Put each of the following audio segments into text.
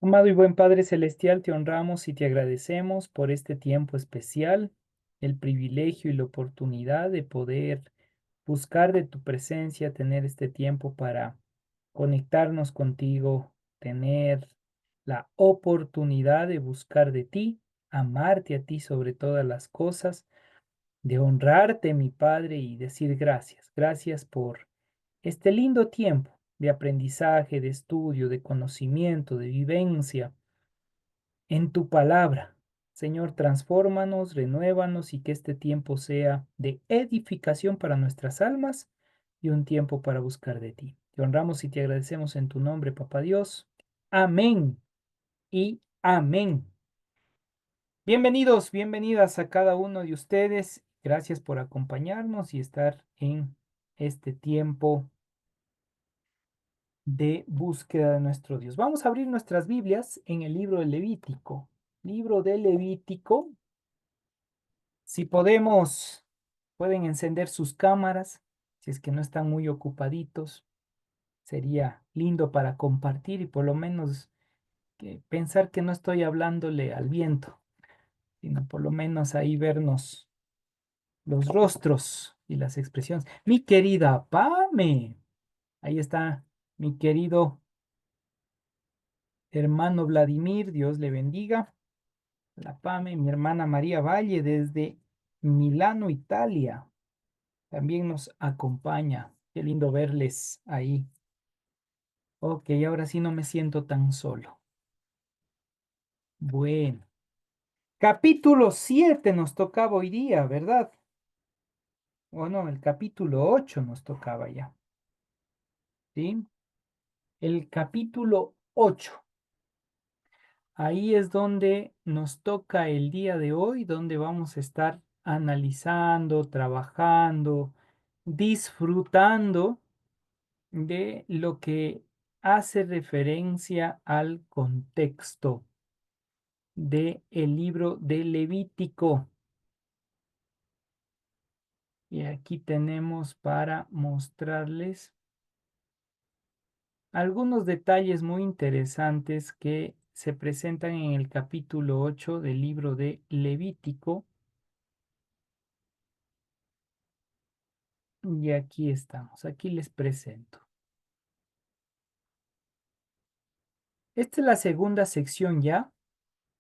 Amado y buen Padre Celestial, te honramos y te agradecemos por este tiempo especial, el privilegio y la oportunidad de poder buscar de tu presencia, tener este tiempo para conectarnos contigo, tener la oportunidad de buscar de ti, amarte a ti sobre todas las cosas, de honrarte, mi Padre, y decir gracias. Gracias por este lindo tiempo de aprendizaje, de estudio, de conocimiento, de vivencia en tu palabra. Señor, transfórmanos, renuévanos y que este tiempo sea de edificación para nuestras almas y un tiempo para buscar de ti. Te honramos y te agradecemos en tu nombre, Papá Dios. Amén y amén. Bienvenidos, bienvenidas a cada uno de ustedes. Gracias por acompañarnos y estar en este tiempo de búsqueda de nuestro Dios. Vamos a abrir nuestras Biblias en el libro de Levítico. Libro de Levítico. Si podemos, pueden encender sus cámaras, si es que no están muy ocupaditos. Sería lindo para compartir y por lo menos pensar que no estoy hablándole al viento, sino por lo menos ahí vernos los rostros y las expresiones. Mi querida Pame, ahí está mi querido hermano Vladimir, Dios le bendiga. La Pame, mi hermana María Valle desde Milano, Italia. También nos acompaña. Qué lindo verles ahí. Ok, ahora sí no me siento tan solo. Bueno, capítulo 7 nos tocaba hoy día, ¿verdad? O no, el capítulo 8 nos tocaba ya, ¿sí? El capítulo 8. Ahí es donde nos toca el día de hoy, donde vamos a estar analizando, trabajando, disfrutando de lo que hace referencia al contexto de el libro de Levítico. Y aquí tenemos para mostrarles algunos detalles muy interesantes que se presentan en el capítulo 8 del libro de Levítico. Y aquí estamos, aquí les presento. Esta es la segunda sección ya.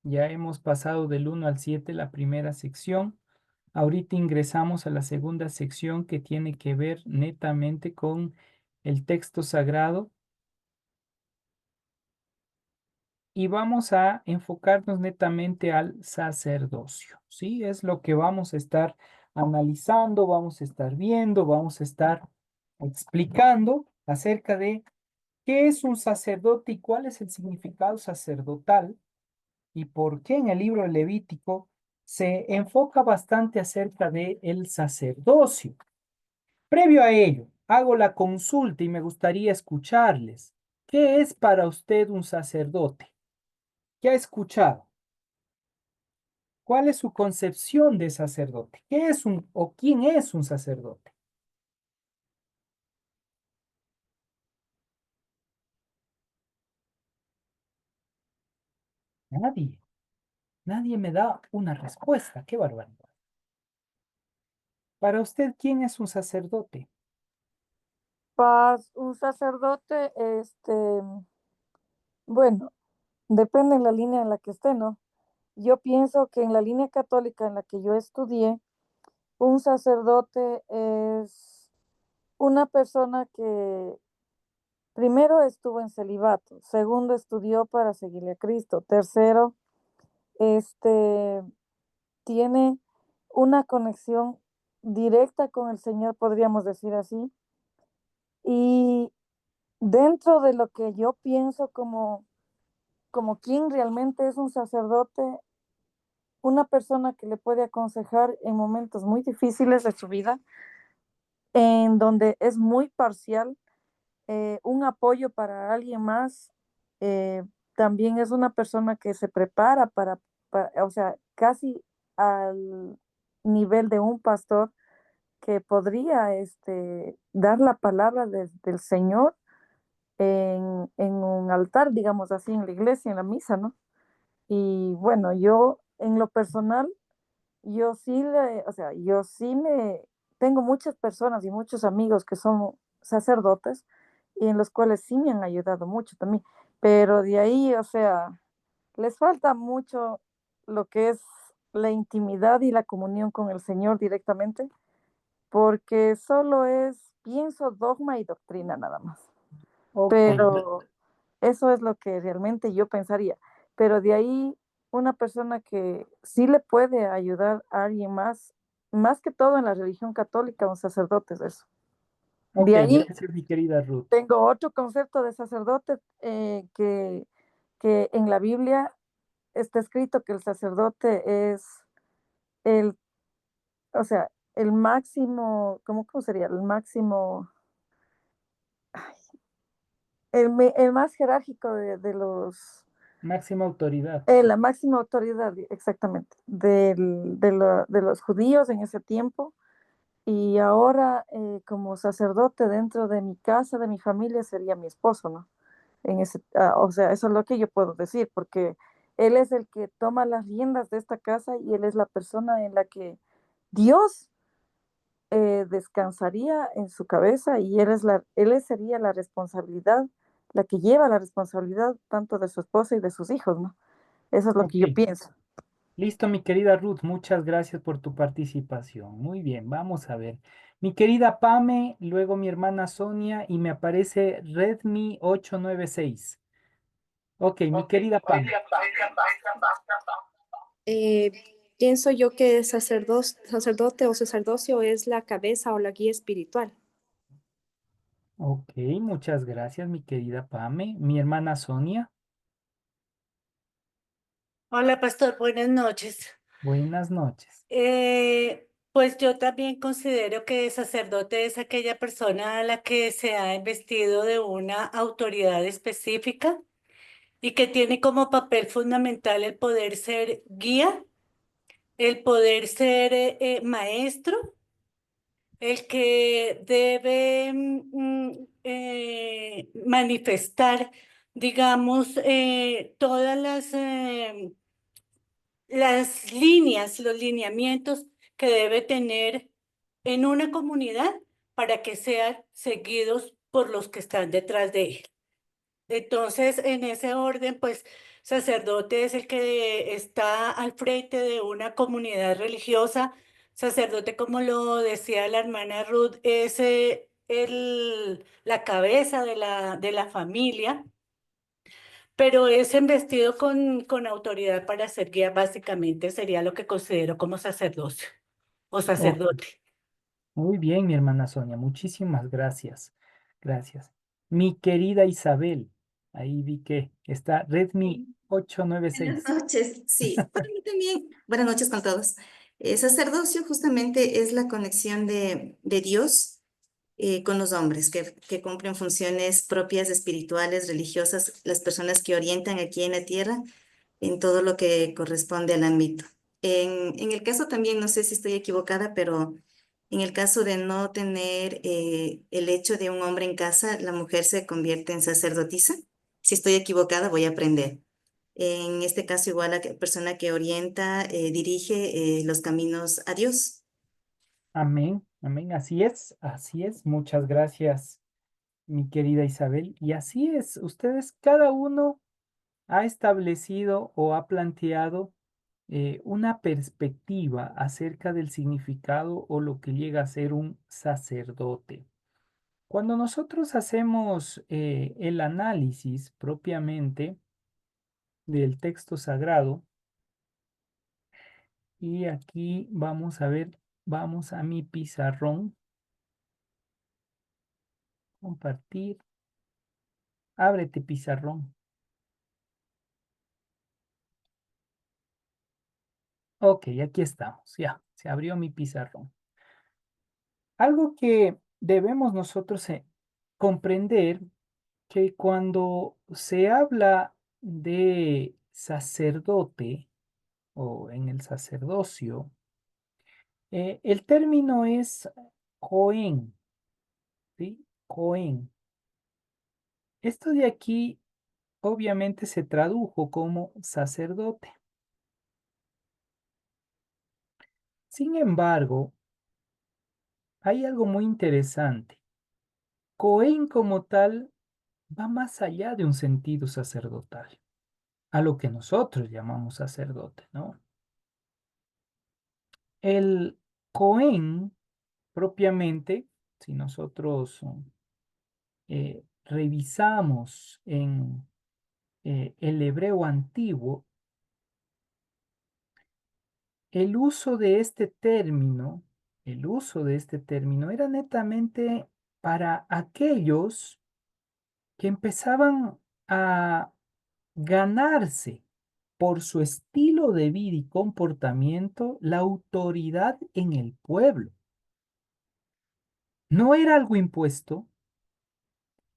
Ya hemos pasado del 1 al 7 la primera sección. Ahorita ingresamos a la segunda sección que tiene que ver netamente con el texto sagrado y vamos a enfocarnos netamente al sacerdocio, ¿sí? Es lo que vamos a estar analizando, vamos a estar viendo, vamos a estar explicando acerca de qué es un sacerdote y cuál es el significado sacerdotal y por qué en el libro de Levítico se enfoca bastante acerca de el sacerdocio. Previo a ello, hago la consulta y me gustaría escucharles. ¿Qué es para usted un sacerdote? ¿Qué ha escuchado? ¿Cuál es su concepción de sacerdote? ¿Qué es un o quién es un sacerdote? Nadie. Nadie me da una respuesta. Qué barbaridad. Para usted, ¿quién es un sacerdote? Paz, un sacerdote, bueno, depende en la línea en la que esté, ¿no? Yo pienso que en la línea católica en la que yo estudié, un sacerdote es una persona que primero estuvo en celibato, segundo estudió para seguirle a Cristo, tercero, este, tiene una conexión directa con el Señor, podríamos decir así, y dentro de lo que yo pienso como quien realmente es un sacerdote, una persona que le puede aconsejar en momentos muy difíciles de su vida, en donde es muy parcial, un apoyo para alguien más, eh, también es una persona que se prepara o sea, casi al nivel de un pastor que podría dar la palabra del Señor en un altar, digamos así, en la iglesia, en la misa, ¿no? Y bueno, yo en lo personal, yo sí o sea, yo sí tengo muchas personas y muchos amigos que son sacerdotes y en los cuales sí me han ayudado mucho también, pero de ahí, o sea, les falta mucho lo que es la intimidad y la comunión con el Señor directamente, porque solo es, pienso, dogma y doctrina nada más. Ok, Pero eso es lo que realmente yo pensaría. Pero de ahí, una persona que sí le puede ayudar a alguien más, más que todo en la religión católica, un sacerdote es eso. ok, De ahí gracias, mi querida Ruth. tengo otro concepto de sacerdote que en la Biblia está escrito que el sacerdote es el, o sea, el máximo, ¿cómo sería? El máximo, el más jerárquico de los Máxima autoridad. la máxima autoridad, exactamente, de los judíos en ese tiempo. Y ahora, como sacerdote dentro de mi casa, de mi familia, sería mi esposo, ¿no? O sea, eso es lo que yo puedo decir, porque él es el que toma las riendas de esta casa y él es la persona en la que Dios descansaría en su cabeza y él sería la responsabilidad, la que lleva la responsabilidad tanto de su esposa y de sus hijos, ¿no? Eso es lo que Ok, yo pienso. listo, mi querida Ruth, muchas gracias por tu participación. Muy bien, vamos a ver. Mi querida Pame, luego mi hermana Sonia y me aparece Redmi 896. Ok, mi querida Pame. Eh, Pienso yo que sacerdote o sacerdocio es la cabeza o la guía espiritual. Ok, muchas gracias, mi querida Pame. Mi hermana Sonia, Hola, pastor, buenas noches. buenas noches. Pues yo también considero que sacerdote es aquella persona a la que se ha investido de una autoridad específica y que tiene como papel fundamental el poder ser guía, el poder ser maestro, el que debe manifestar, digamos, todas las líneas, los lineamientos que debe tener en una comunidad para que sean seguidos por los que están detrás de él. Entonces, en ese orden, pues, sacerdote es el que está al frente de una comunidad religiosa. Sacerdote, como lo decía la hermana Ruth, es la cabeza de la familia, pero es investido con autoridad para ser guía, básicamente sería lo que considero como sacerdocio o Ok, sacerdote. muy bien, mi hermana Sonia, muchísimas gracias. Gracias. Mi querida Isabel, ahí vi que está Redmi Sí. Buenas 896. noches, sí, para mí también. Buenas noches con todos. Sacerdocio justamente es la conexión de Dios con los hombres que cumplen funciones propias espirituales, religiosas, las personas que orientan aquí en la tierra en todo lo que corresponde al ámbito. En el caso también, no sé si estoy equivocada, pero en el caso de no tener el hecho de un hombre en casa, la mujer se convierte en sacerdotisa. Si estoy equivocada, voy a aprender. En este caso, igual la persona que orienta, dirige los caminos a Dios. Amén, amén, así es, así es. Muchas gracias, mi querida Isabel. Y así es, ustedes, cada uno ha establecido o ha planteado una perspectiva acerca del significado o lo que llega a ser un sacerdote. Cuando nosotros hacemos el análisis propiamente del texto sagrado, y aquí vamos a ver, vamos a mi pizarrón, compartir, ábrete pizarrón. Ok, aquí estamos, ya, se abrió mi pizarrón. Algo que debemos nosotros comprender que cuando se habla de sacerdote o en el sacerdocio, el término es Cohen, ¿sí? Cohen. Esto de aquí obviamente se tradujo como sacerdote. Sin embargo, hay algo muy interesante. Cohen como tal va más allá de un sentido sacerdotal, a lo que nosotros llamamos sacerdote, ¿no? El Cohen propiamente, si nosotros revisamos en el hebreo antiguo, el uso de este término, el uso de este término era netamente para aquellos que empezaban a ganarse por su estilo de vida y comportamiento la autoridad en el pueblo. No era algo impuesto,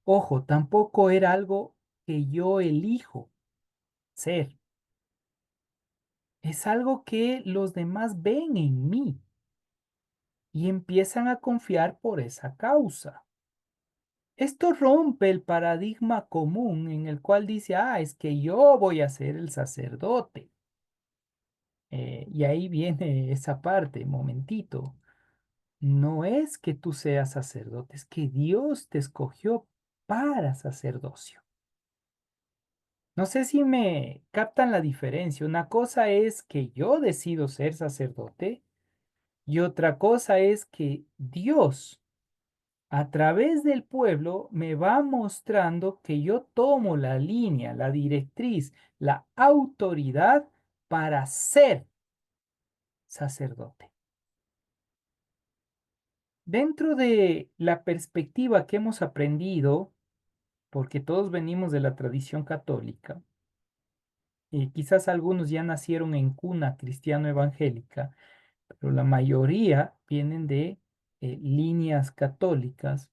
ojo, tampoco era algo que yo elijo ser. Es algo que los demás ven en mí y empiezan a confiar por esa causa. Esto rompe el paradigma común en el cual dice, es que yo voy a ser el sacerdote. Y ahí viene esa parte, momentito. No es que tú seas sacerdote, es que Dios te escogió para sacerdocio. No sé si me captan la diferencia. Una cosa es que yo decido ser sacerdote y otra cosa es que Dios, a través del pueblo, me va mostrando que yo tomo la línea, la directriz, la autoridad para ser sacerdote. Dentro de la perspectiva que hemos aprendido, porque todos venimos de la tradición católica, y quizás algunos ya nacieron en cuna cristiano evangélica, pero la mayoría vienen de líneas católicas.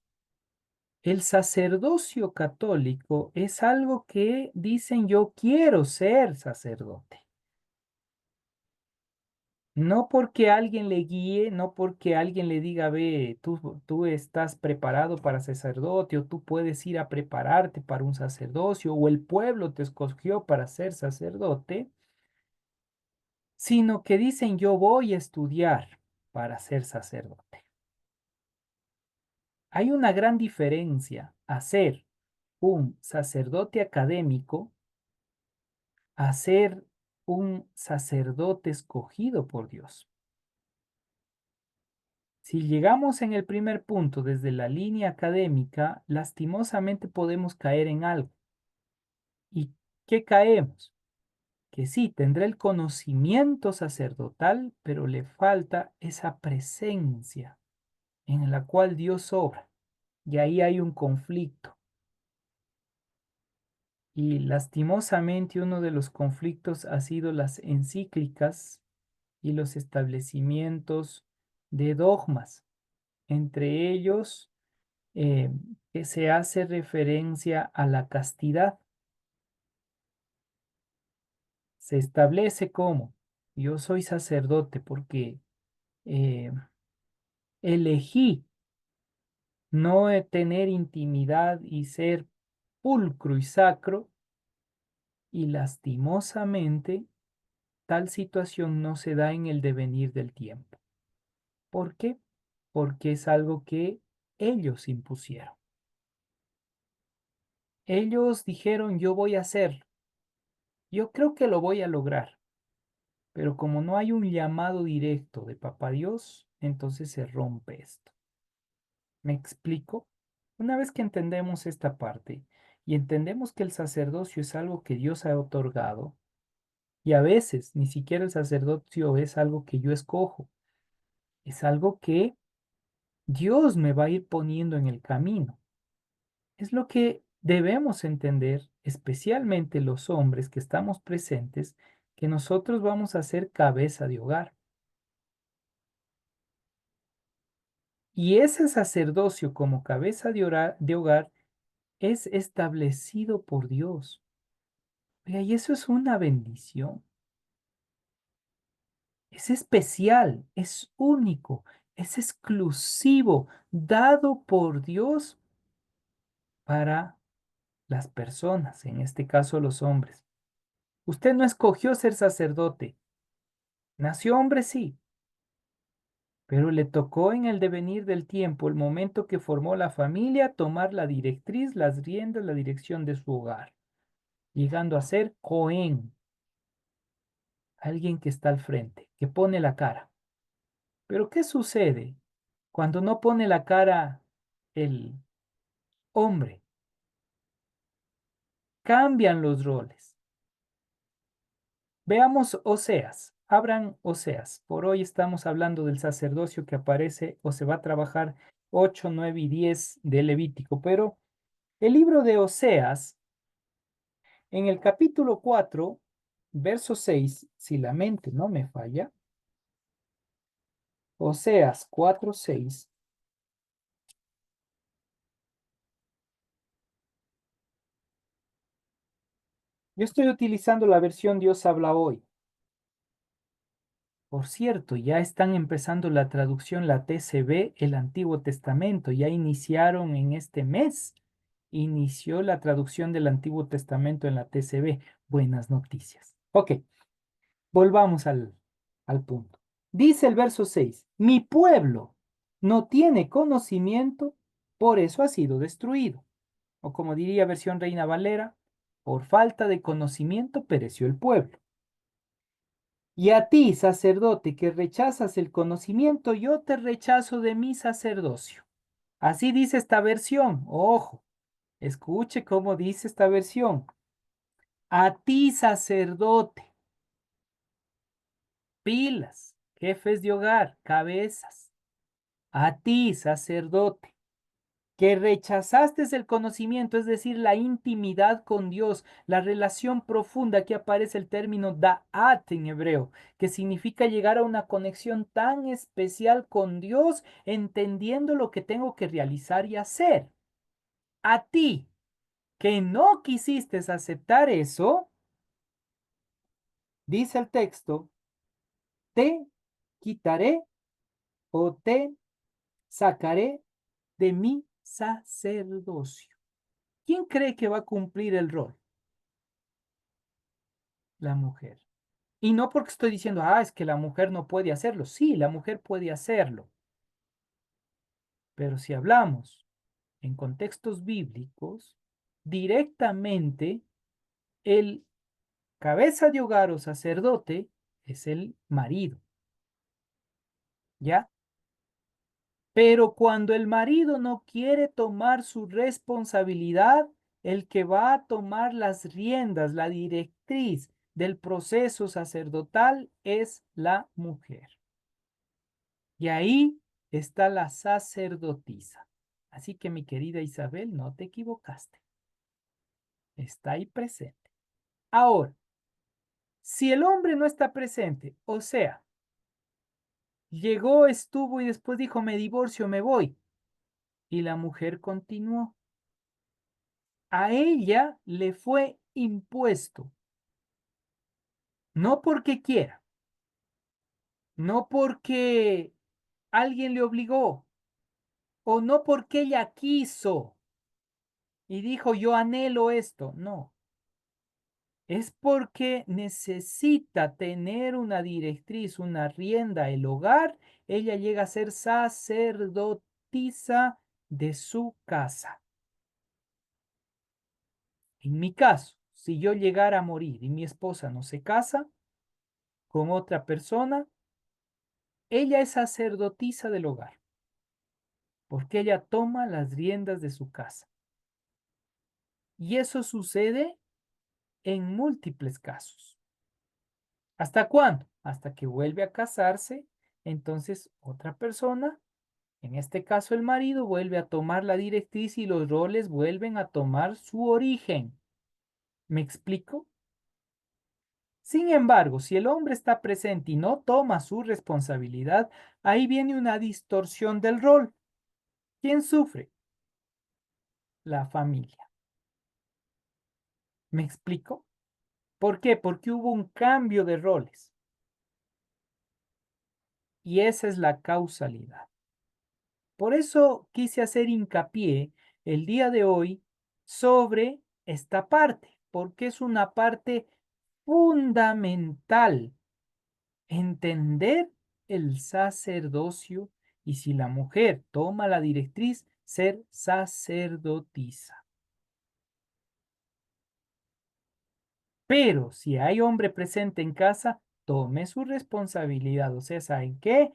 El sacerdocio católico es algo que dicen yo quiero ser sacerdote. No porque alguien le guíe, no porque alguien le diga, ve, tú estás preparado para sacerdote o tú puedes ir a prepararte para un sacerdocio o el pueblo te escogió para ser sacerdote, sino que dicen yo voy a estudiar para ser sacerdote. Hay una gran diferencia a ser un sacerdote académico a ser un sacerdote escogido por Dios. Si llegamos en el primer punto desde la línea académica, lastimosamente podemos caer en algo. ¿Y qué caemos? Que sí, tendrá el conocimiento sacerdotal, pero le falta esa presencia en la cual Dios obra. Y ahí hay un conflicto. Y lastimosamente uno de los conflictos ha sido las encíclicas y los establecimientos de dogmas, entre ellos que se hace referencia a la castidad. Se establece como yo soy sacerdote porque eh, elegí no tener intimidad y ser pulcro y sacro, y lastimosamente tal situación no se da en el devenir del tiempo. ¿Por qué? Porque es algo que ellos impusieron. Ellos dijeron, yo voy a hacerlo. Yo creo que lo voy a lograr. Pero como no hay un llamado directo de Papá Dios, entonces se rompe esto. ¿Me explico? Una vez que entendemos esta parte y entendemos que el sacerdocio es algo que Dios ha otorgado, y a veces ni siquiera el sacerdocio es algo que yo escojo, es algo que Dios me va a ir poniendo en el camino. Es lo que debemos entender, especialmente los hombres que estamos presentes, que nosotros vamos a ser cabeza de hogar. Y ese sacerdocio como cabeza de hogar es establecido por Dios. Oiga, y eso es una bendición. Es especial, es único, es exclusivo, dado por Dios para las personas, en este caso los hombres. Usted no escogió ser sacerdote. Nació hombre, sí, pero le tocó en el devenir del tiempo, el momento que formó la familia, tomar la directriz, las riendas, la dirección de su hogar, llegando a ser Cohen, alguien que está al frente, que pone la cara. Pero ¿qué sucede cuando no pone la cara el hombre? Cambian los roles. Veamos Oseas. Abran Oseas. Por hoy estamos hablando del sacerdocio que aparece o se va a trabajar 8, 9 y 10 de Levítico. Pero el libro de Oseas, en el capítulo 4, verso 6, si la mente no me falla, Oseas 4, 6. Yo estoy utilizando la versión Dios habla hoy. Por cierto, ya están empezando la traducción, la TCB, el Antiguo Testamento. Ya iniciaron en este mes. Inició la traducción del Antiguo Testamento en la TCB. Buenas noticias. Ok, volvamos al punto. Dice el verso 6, mi pueblo no tiene conocimiento, por eso ha sido destruido. O como diría versión Reina Valera, por falta de conocimiento pereció el pueblo. Y a ti, sacerdote, que rechazas el conocimiento, yo te rechazo de mi sacerdocio. Así dice esta versión. Ojo, escuche cómo dice esta versión. A ti, sacerdote, pilas, jefes de hogar, cabezas. A ti, sacerdote, que rechazaste el conocimiento, es decir, la intimidad con Dios, la relación profunda, que aparece el término da'at en hebreo, que significa llegar a una conexión tan especial con Dios, entendiendo lo que tengo que realizar y hacer. A ti, que no quisiste aceptar eso, dice el texto, te quitaré o te sacaré de mi sacerdocio. ¿Quién cree que va a cumplir el rol? La mujer. Y no porque estoy diciendo, es que la mujer no puede hacerlo. Sí, la mujer puede hacerlo. Pero si hablamos en contextos bíblicos, directamente el cabeza de hogar o sacerdote es el marido. ¿Ya? Pero cuando el marido no quiere tomar su responsabilidad, el que va a tomar las riendas, la directriz del proceso sacerdotal es la mujer. Y ahí está la sacerdotisa. Así que mi querida Isabel, no te equivocaste. Está ahí presente. Ahora, si el hombre no está presente, o sea, llegó, estuvo y después dijo, me divorcio, me voy, y la mujer continuó, a ella le fue impuesto, no porque quiera, no porque alguien le obligó, o no porque ella quiso y dijo, yo anhelo esto, no. Es porque necesita tener una directriz, una rienda, el hogar. Ella llega a ser sacerdotisa de su casa. En mi caso, si yo llegara a morir y mi esposa no se casa con otra persona, ella es sacerdotisa del hogar, porque ella toma las riendas de su casa. Y eso sucede en múltiples casos. ¿Hasta cuándo? Hasta que vuelve a casarse, entonces otra persona, en este caso el marido, vuelve a tomar la directriz y los roles vuelven a tomar su origen. ¿Me explico? Sin embargo, si el hombre está presente y no toma su responsabilidad, ahí viene una distorsión del rol. ¿Quién sufre? La familia. ¿Me explico? ¿Por qué? Porque hubo un cambio de roles. Y esa es la causalidad. Por eso quise hacer hincapié el día de hoy sobre esta parte, porque es una parte fundamental. Entender el sacerdocio y si la mujer toma la directriz, ser sacerdotisa. Pero si hay hombre presente en casa, tome su responsabilidad. O sea, ¿saben qué?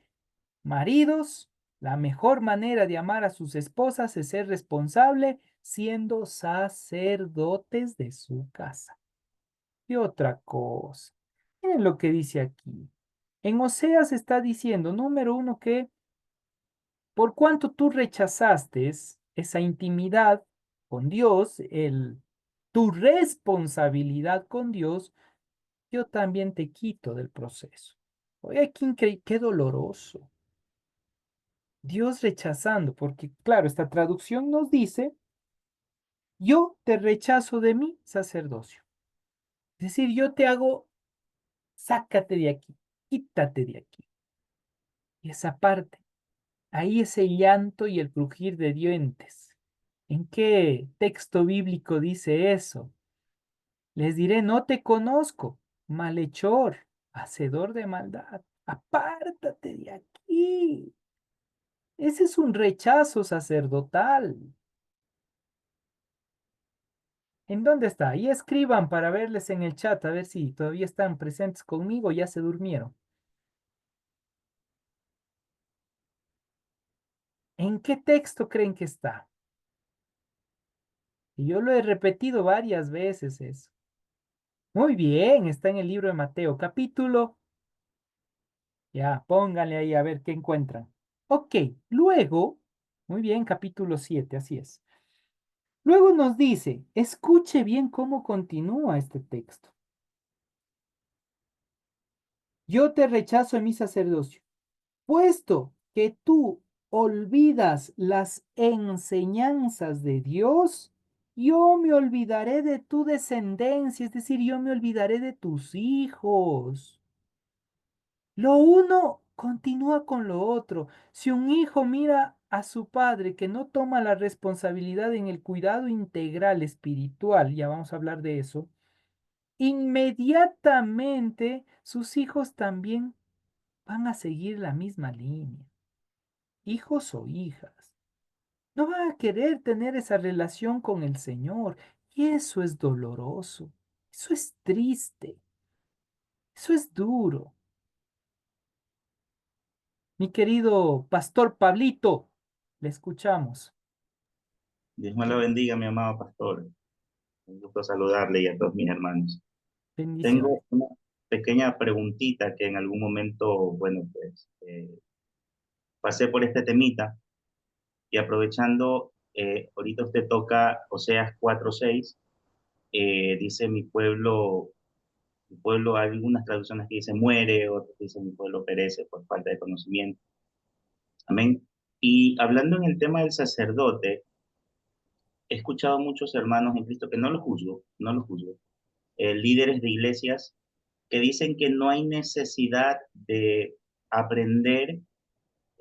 Maridos, la mejor manera de amar a sus esposas es ser responsable siendo sacerdotes de su casa. Y otra cosa, miren lo que dice aquí. En Oseas está diciendo, número uno, que por cuanto tú rechazaste esa intimidad con Dios, tu responsabilidad con Dios, yo también te quito del proceso. Oye, qué doloroso. Dios rechazando, porque claro, esta traducción nos dice, yo te rechazo de mi sacerdocio. Es decir, yo te hago, sácate de aquí, quítate de aquí. Y esa parte, ahí ese llanto y el crujir de dientes. ¿En qué texto bíblico dice eso? Les diré, no te conozco, malhechor, hacedor de maldad. Apártate de aquí. Ese es un rechazo sacerdotal. ¿En dónde está? Y escriban para verles en el chat, a ver si todavía están presentes conmigo o ya se durmieron. ¿En qué texto creen que está? Y yo lo he repetido varias veces eso. Muy bien, está en el libro de Mateo, capítulo. Ya, pónganle ahí a ver qué encuentran. Ok, luego, muy bien, capítulo 7, así es. Luego nos dice, escuche bien cómo continúa este texto. Yo te rechazo en mi sacerdocio, puesto que tú olvidas las enseñanzas de Dios, yo me olvidaré de tu descendencia, es decir, yo me olvidaré de tus hijos. Lo uno continúa con lo otro. Si un hijo mira a su padre que no toma la responsabilidad en el cuidado integral espiritual, ya vamos a hablar de eso, inmediatamente sus hijos también van a seguir la misma línea. Hijos o hijas. No van a querer tener esa relación con el Señor. Y eso es doloroso. Eso es triste. Eso es duro. Mi querido pastor Pablito, le escuchamos. Dios me lo bendiga, mi amado pastor. Un gusto saludarle y a todos mis hermanos. Bendiciones. Tengo una pequeña preguntita que en algún momento, bueno, pues pasé por este temita y aprovechando, ahorita usted toca Oseas 4:6, dice mi pueblo, hay algunas traducciones que dice muere, otras que dicen mi pueblo perece por falta de conocimiento. Amén. Y hablando en el tema del sacerdote, he escuchado muchos hermanos en Cristo que no lo juzgo, no lo juzgo, líderes de iglesias que dicen que no hay necesidad de aprender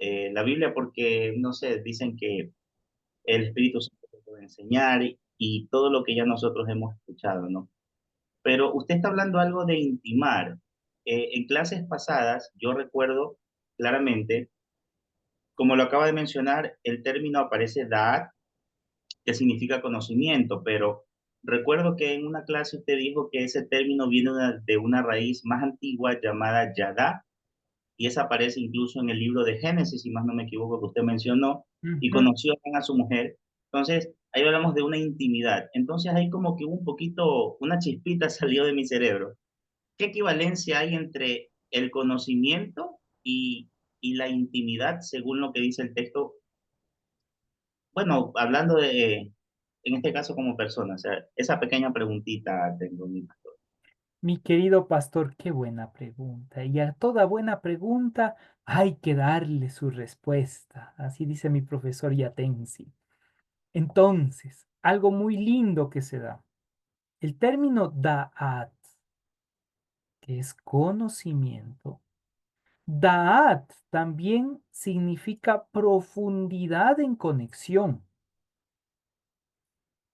la Biblia porque, no sé, dicen que el Espíritu Santo te puede enseñar y todo lo que ya nosotros hemos escuchado, ¿no? Pero usted está hablando algo de intimar. En clases pasadas, yo recuerdo claramente, como lo acaba de mencionar, el término aparece da'at, que significa conocimiento, pero recuerdo que en una clase usted dijo que ese término viene de una raíz más antigua llamada yadá, y esa aparece incluso en el libro de Génesis, si más no me equivoco, que usted mencionó, y Ujú. conoció a su mujer. Entonces, ahí hablamos de una intimidad. Entonces, ahí como que un poquito, una chispita salió de mi cerebro. ¿Qué equivalencia hay entre el conocimiento y la intimidad, según lo que dice el texto? Bueno, hablando de, en este caso como persona, o sea, esa pequeña preguntita tengo, mi pastor. Mi querido pastor, qué buena pregunta. Y a toda buena pregunta hay que darle su respuesta. Así dice mi profesor Yatensi. Entonces, algo muy lindo que se da. El término da'at, que es conocimiento, da'at también significa profundidad en conexión.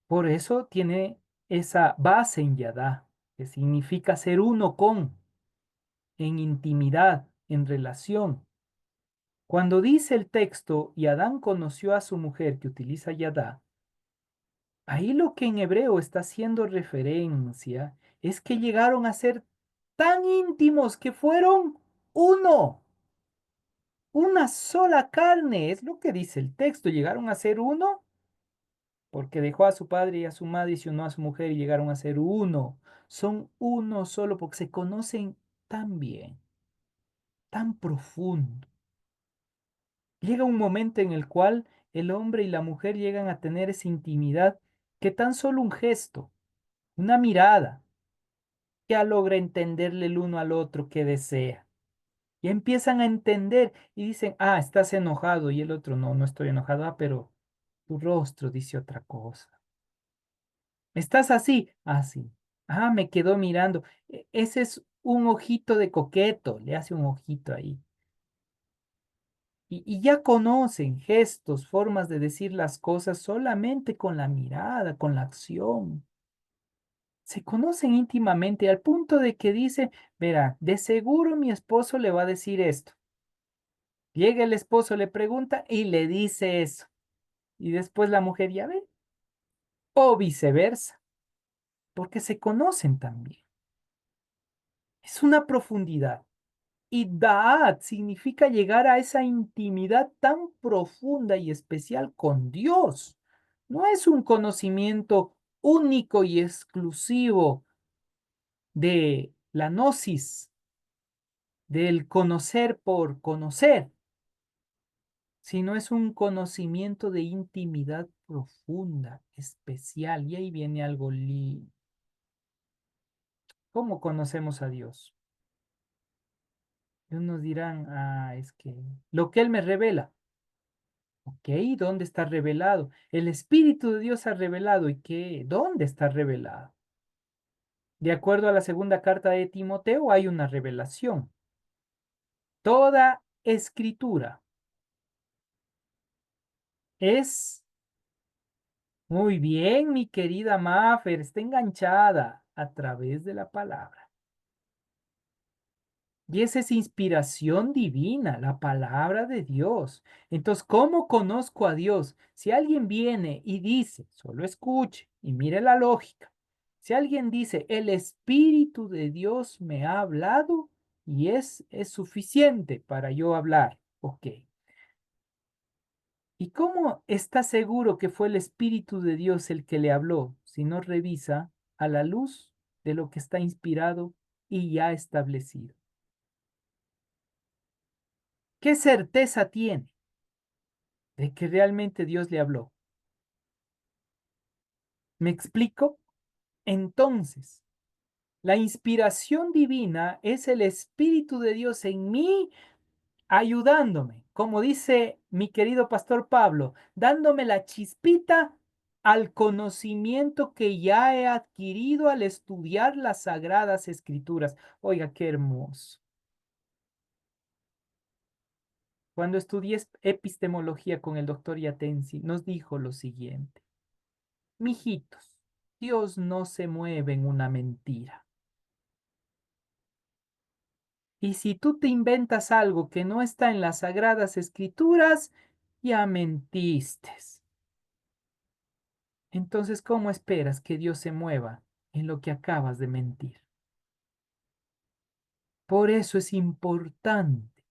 Por eso tiene esa base en Yadá, que significa ser uno con, en intimidad, en relación. Cuando dice el texto, y Adán conoció a su mujer, que utiliza Yadá, ahí lo que en hebreo está haciendo referencia es que llegaron a ser tan íntimos que fueron uno, una sola carne, es lo que dice el texto, llegaron a ser uno porque dejó a su padre y a su madre y se unió a su mujer y llegaron a ser uno. Son uno solo porque se conocen tan bien, tan profundo. Llega un momento en el cual el hombre y la mujer llegan a tener esa intimidad que tan solo un gesto, una mirada, ya logra entenderle el uno al otro que desea. Y empiezan a entender y dicen, ah, estás enojado y el otro, no, no estoy enojado, ah, pero tu rostro dice otra cosa. ¿Estás así? Así. Ah, me quedó mirando. Ese es un ojito de coqueto, le hace un ojito ahí. Y ya conocen gestos, formas de decir las cosas solamente con la mirada, con la acción. Se conocen íntimamente al punto de que dice, verá, de seguro mi esposo le va a decir esto. Llega el esposo, le pregunta y le dice eso. Y después la mujer ya ve. O viceversa, porque se conocen también. Es una profundidad. Y Da'at significa llegar a esa intimidad tan profunda y especial con Dios. No es un conocimiento único y exclusivo de la gnosis, del conocer por conocer, sino es un conocimiento de intimidad profunda, especial. Y ahí viene algo lindo. ¿Cómo conocemos a Dios? Y unos dirán, ah, es que lo que Él me revela. Ok, ¿dónde está revelado? El Espíritu de Dios ha revelado. ¿Y qué? ¿Dónde está revelado? De acuerdo a la segunda carta de Timoteo, hay una revelación. Toda escritura es muy bien, mi querida Mafer, está enganchada a través de la palabra. Y esa es inspiración divina, la palabra de Dios. Entonces, ¿cómo conozco a Dios? Si alguien viene y dice, solo escuche y mire la lógica. Si alguien dice, el Espíritu de Dios me ha hablado y es suficiente para yo hablar. Ok. ¿Y cómo está seguro que fue el Espíritu de Dios el que le habló si no revisa a la luz de lo que está inspirado y ya establecido? ¿Qué certeza tiene de que realmente Dios le habló? ¿Me explico? Entonces, la inspiración divina es el Espíritu de Dios en mí ayudándome, como dice mi querido pastor Pablo, dándome la chispita al conocimiento que ya he adquirido al estudiar las sagradas escrituras. Oiga, qué hermoso. Cuando estudié epistemología con el doctor Yatensi, nos dijo lo siguiente. Mijitos, Dios no se mueve en una mentira. Y si tú te inventas algo que no está en las sagradas escrituras, ya mentiste. Entonces, ¿cómo esperas que Dios se mueva en lo que acabas de mentir? Por eso es importante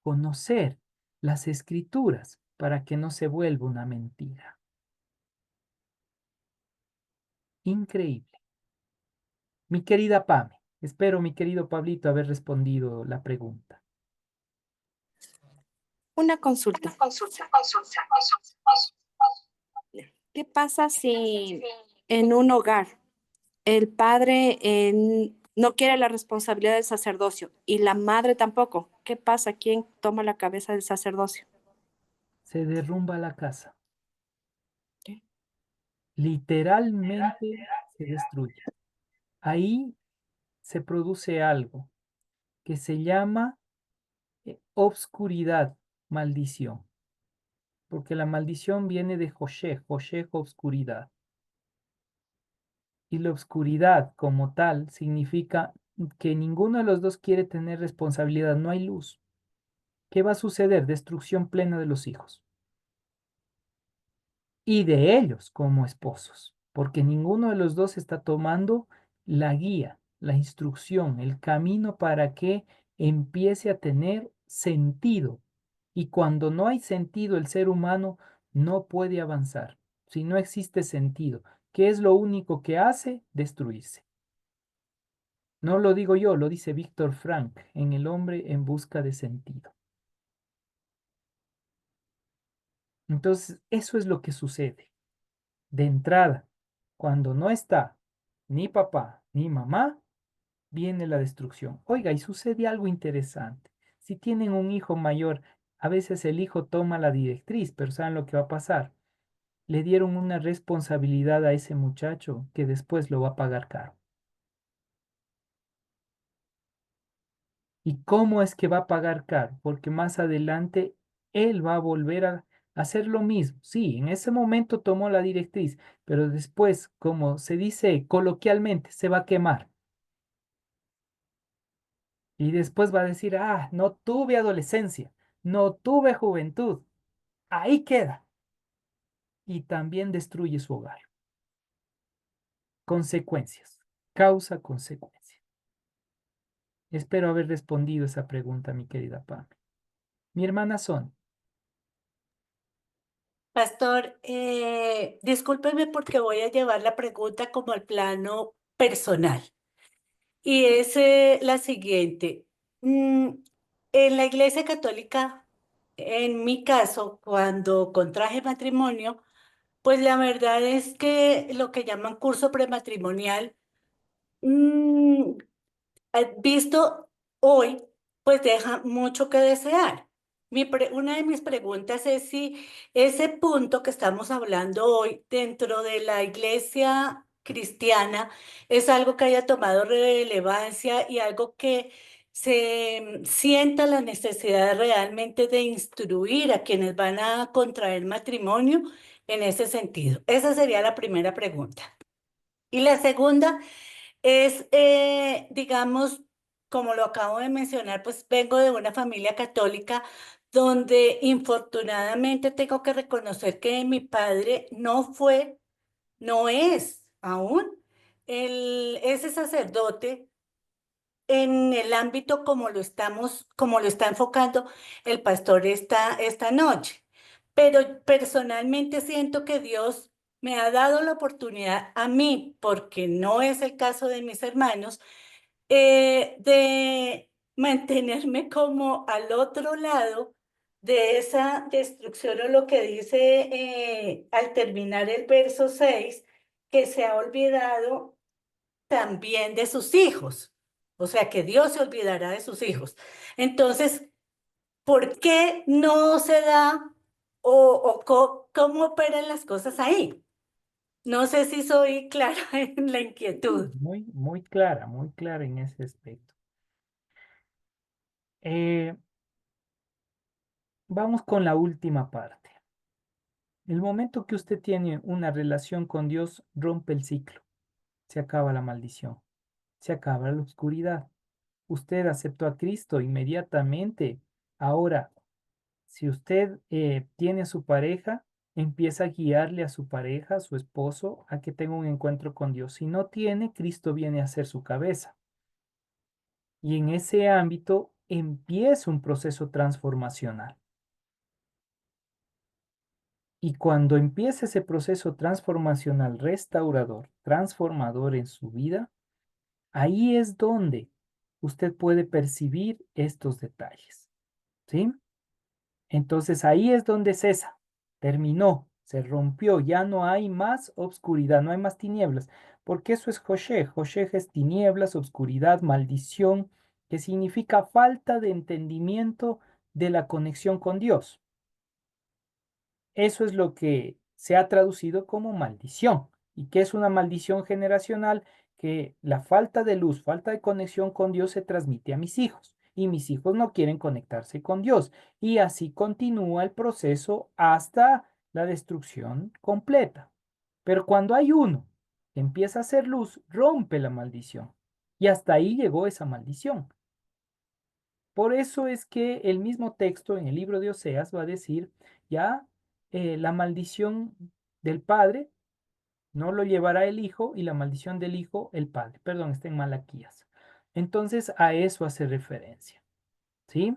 conocer las escrituras para que no se vuelva una mentira. Increíble. Mi querida Pame, espero, mi querido Pablito, haber respondido la pregunta. Una consulta. ¿Qué pasa si en un hogar el padre no quiere la responsabilidad del sacerdocio y la madre tampoco? ¿Qué pasa? ¿Quién toma la cabeza del sacerdocio? Se derrumba la casa. ¿Qué? Literalmente se destruye. Ahí se produce algo que se llama obscuridad, maldición. Porque la maldición viene de José, José, obscuridad. Y la oscuridad como tal significa que ninguno de los dos quiere tener responsabilidad, no hay luz. ¿Qué va a suceder? Destrucción plena de los hijos y de ellos como esposos, porque ninguno de los dos está tomando la guía, la instrucción, el camino para que empiece a tener sentido. Y cuando no hay sentido, el ser humano no puede avanzar. Si no existe sentido, ¿qué es lo único que hace? Destruirse. No lo digo yo, lo dice Víctor Frank en El hombre en busca de sentido. Entonces, eso es lo que sucede. De entrada, cuando no está ni papá ni mamá, viene la destrucción. Oiga, y sucede algo interesante. Si tienen un hijo mayor, a veces el hijo toma la directriz, pero ¿saben lo que va a pasar? Le dieron una responsabilidad a ese muchacho que después lo va a pagar caro. ¿Y cómo es que va a pagar caro? Porque más adelante él va a volver a hacer lo mismo. Sí, en ese momento tomó la directriz, pero después, como se dice coloquialmente, se va a quemar. Y después va a decir, ah, no tuve adolescencia, no tuve juventud. Ahí queda. Y también destruye su hogar. Consecuencias. Causa, consecuencia. Espero haber respondido esa pregunta, mi querida Pam. Mi hermana Son. Pastor, discúlpeme porque voy a llevar la pregunta como al plano personal. Y es la siguiente. En la Iglesia Católica, en mi caso, cuando contraje matrimonio, pues la verdad es que lo que llaman curso prematrimonial, mm, visto hoy, pues deja mucho que desear. Una de mis preguntas es si ese punto que estamos hablando hoy dentro de la iglesia cristiana es algo que haya tomado relevancia y algo que se sienta la necesidad realmente de instruir a quienes van a contraer matrimonio en ese sentido. Esa sería la primera pregunta. Y la segunda es, digamos, como lo acabo de mencionar, pues vengo de una familia católica donde infortunadamente tengo que reconocer que mi padre no fue, no es aún ese sacerdote en el ámbito como lo está enfocando el pastor esta noche. Pero personalmente siento que Dios me ha dado la oportunidad a mí, porque no es el caso de mis hermanos, de mantenerme como al otro lado de esa destrucción o lo que dice al terminar el verso 6 que se ha olvidado también de sus hijos. O sea, que Dios se olvidará de sus hijos. Entonces, ¿por qué no se da cómo operan las cosas ahí? No sé si soy clara en la inquietud. Muy clara en ese aspecto. Vamos con la última parte. El momento que usted tiene una relación con Dios, rompe el ciclo. Se acaba la maldición. Se acaba la oscuridad. Usted aceptó a Cristo inmediatamente. Ahora, si usted tiene a su pareja, empieza a guiarle a su pareja, a su esposo, a que tenga un encuentro con Dios. Si no tiene, Cristo viene a ser su cabeza. Y en ese ámbito empieza un proceso transformacional. Y cuando empieza ese proceso transformacional restaurador, transformador en su vida, ahí es donde usted puede percibir estos detalles. ¿Sí? Entonces ahí es donde cesa, terminó, se rompió, ya no hay más obscuridad, no hay más tinieblas, porque eso es Hoshej. Hoshej es tinieblas, obscuridad, maldición, que significa falta de entendimiento de la conexión con Dios. Eso es lo que se ha traducido como maldición. ¿Y qué es una maldición generacional? Que la falta de luz, falta de conexión con Dios se transmite a mis hijos y mis hijos no quieren conectarse con Dios. Y así continúa el proceso hasta la destrucción completa. Pero cuando hay uno empieza a hacer luz, rompe la maldición. Y hasta ahí llegó esa maldición. Por eso es que el mismo texto en el libro de Oseas va a decir, ya la maldición del padre no lo llevará el hijo y la maldición del hijo el padre. Perdón, está en Malaquías. Entonces a eso hace referencia. ¿Sí?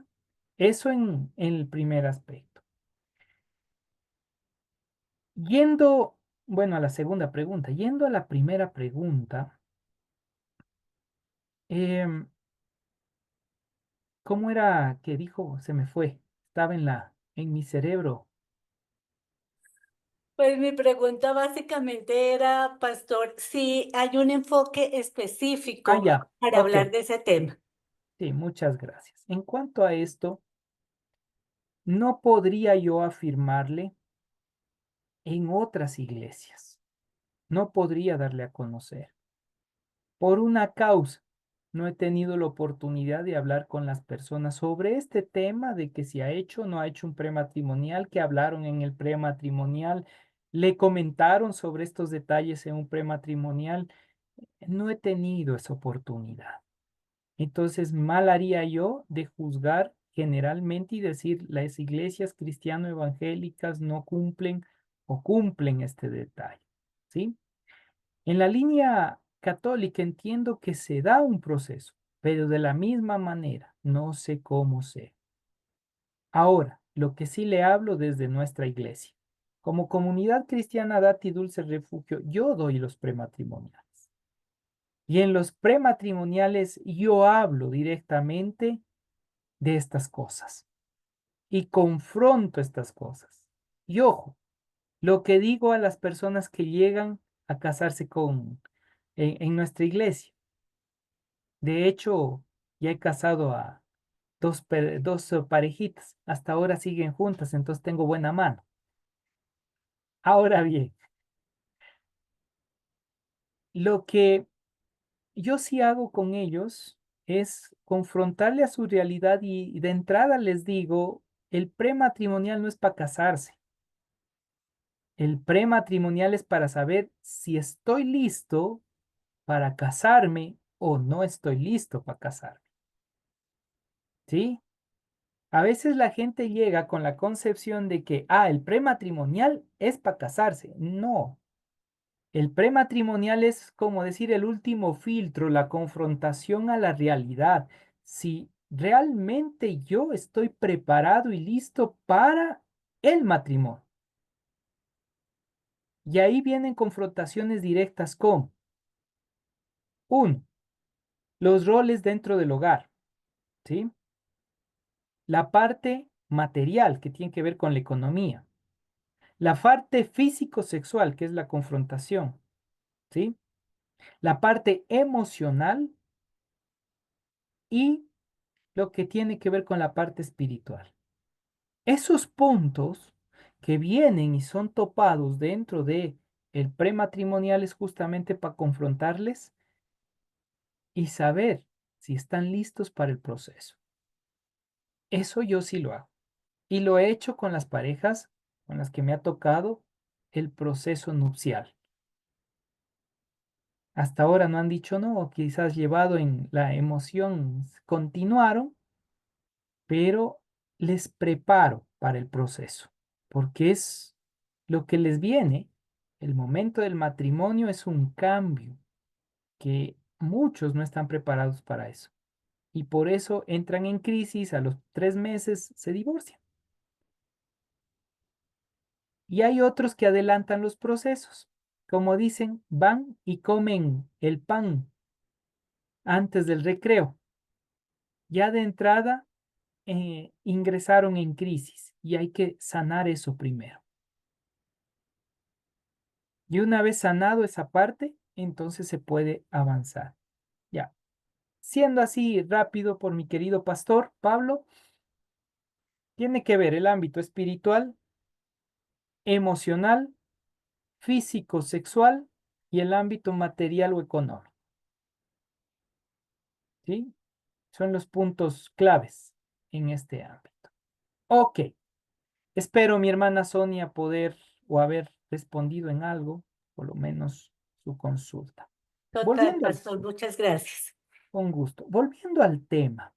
Eso en el primer aspecto. Yendo, bueno, a la segunda pregunta, yendo a la primera pregunta, em, ¿cómo era que dijo? Se me fue. Estaba en mi cerebro. Pues mi pregunta básicamente era, pastor, si hay un enfoque Ah, específico ya. para Ok. hablar de ese tema. Sí, muchas gracias. En cuanto a esto, no podría yo afirmarle en otras iglesias. No podría darle a conocer. Por una causa, no he tenido la oportunidad de hablar con las personas sobre este tema de que si ha hecho o no ha hecho un prematrimonial, que hablaron en el prematrimonial, le comentaron sobre estos detalles en un prematrimonial. No he tenido esa oportunidad. Entonces, mal haría yo de juzgar generalmente y decir las iglesias cristiano-evangélicas no cumplen o cumplen este detalle, ¿sí? En la línea católica entiendo que se da un proceso, pero de la misma manera, no sé cómo sea. Ahora, lo que sí le hablo desde nuestra iglesia. Como comunidad cristiana Dati Dulce Refugio, yo doy los prematrimoniales. Y en los prematrimoniales yo hablo directamente de estas cosas y confronto estas cosas. Y ojo, lo que digo a las personas que llegan a casarse en nuestra iglesia. De hecho, ya he casado a dos parejitas. Hasta ahora siguen juntas, entonces tengo buena mano. Ahora bien, lo que yo sí hago con ellos es confrontarle a su realidad y de entrada les digo, el prematrimonial no es para casarse. El prematrimonial es para saber si estoy listo para casarme o no estoy listo para casarme. ¿Sí? A veces la gente llega con la concepción de que, el prematrimonial es para casarse. No, el prematrimonial es como decir el último filtro, la confrontación a la realidad. Si realmente yo estoy preparado y listo para el matrimonio. Y ahí vienen confrontaciones directas con, uno, los roles dentro del hogar, ¿sí? La parte material que tiene que ver con la economía. La parte físico-sexual, que es la confrontación, ¿sí? La parte emocional y lo que tiene que ver con la parte espiritual. Esos puntos que vienen y son topados dentro de el prematrimonial es justamente para confrontarles y saber si están listos para el proceso. Eso yo sí lo hago. Y lo he hecho con las parejas con las que me ha tocado el proceso nupcial. Hasta ahora no han dicho no, quizás llevado en la emoción continuaron, pero les preparo para el proceso, porque es lo que les viene. El momento del matrimonio es un cambio que muchos no están preparados para eso. Y por eso entran en crisis, a los 3 meses se divorcian. Y hay otros que adelantan los procesos. Como dicen, van y comen el pan antes del recreo. Ya de entrada ingresaron en crisis y hay que sanar eso primero. Y una vez sanado esa parte, entonces se puede avanzar. Ya. Siendo así rápido por mi querido pastor Pablo, tiene que ver el ámbito espiritual, emocional, físico, sexual y el ámbito material o económico. ¿Sí? Son los puntos claves en este ámbito. Ok. Espero, mi hermana Sonia, poder o haber respondido en algo, por lo menos su consulta. Total, Volviendo al, pastor, muchas gracias. con gusto. Volviendo al tema.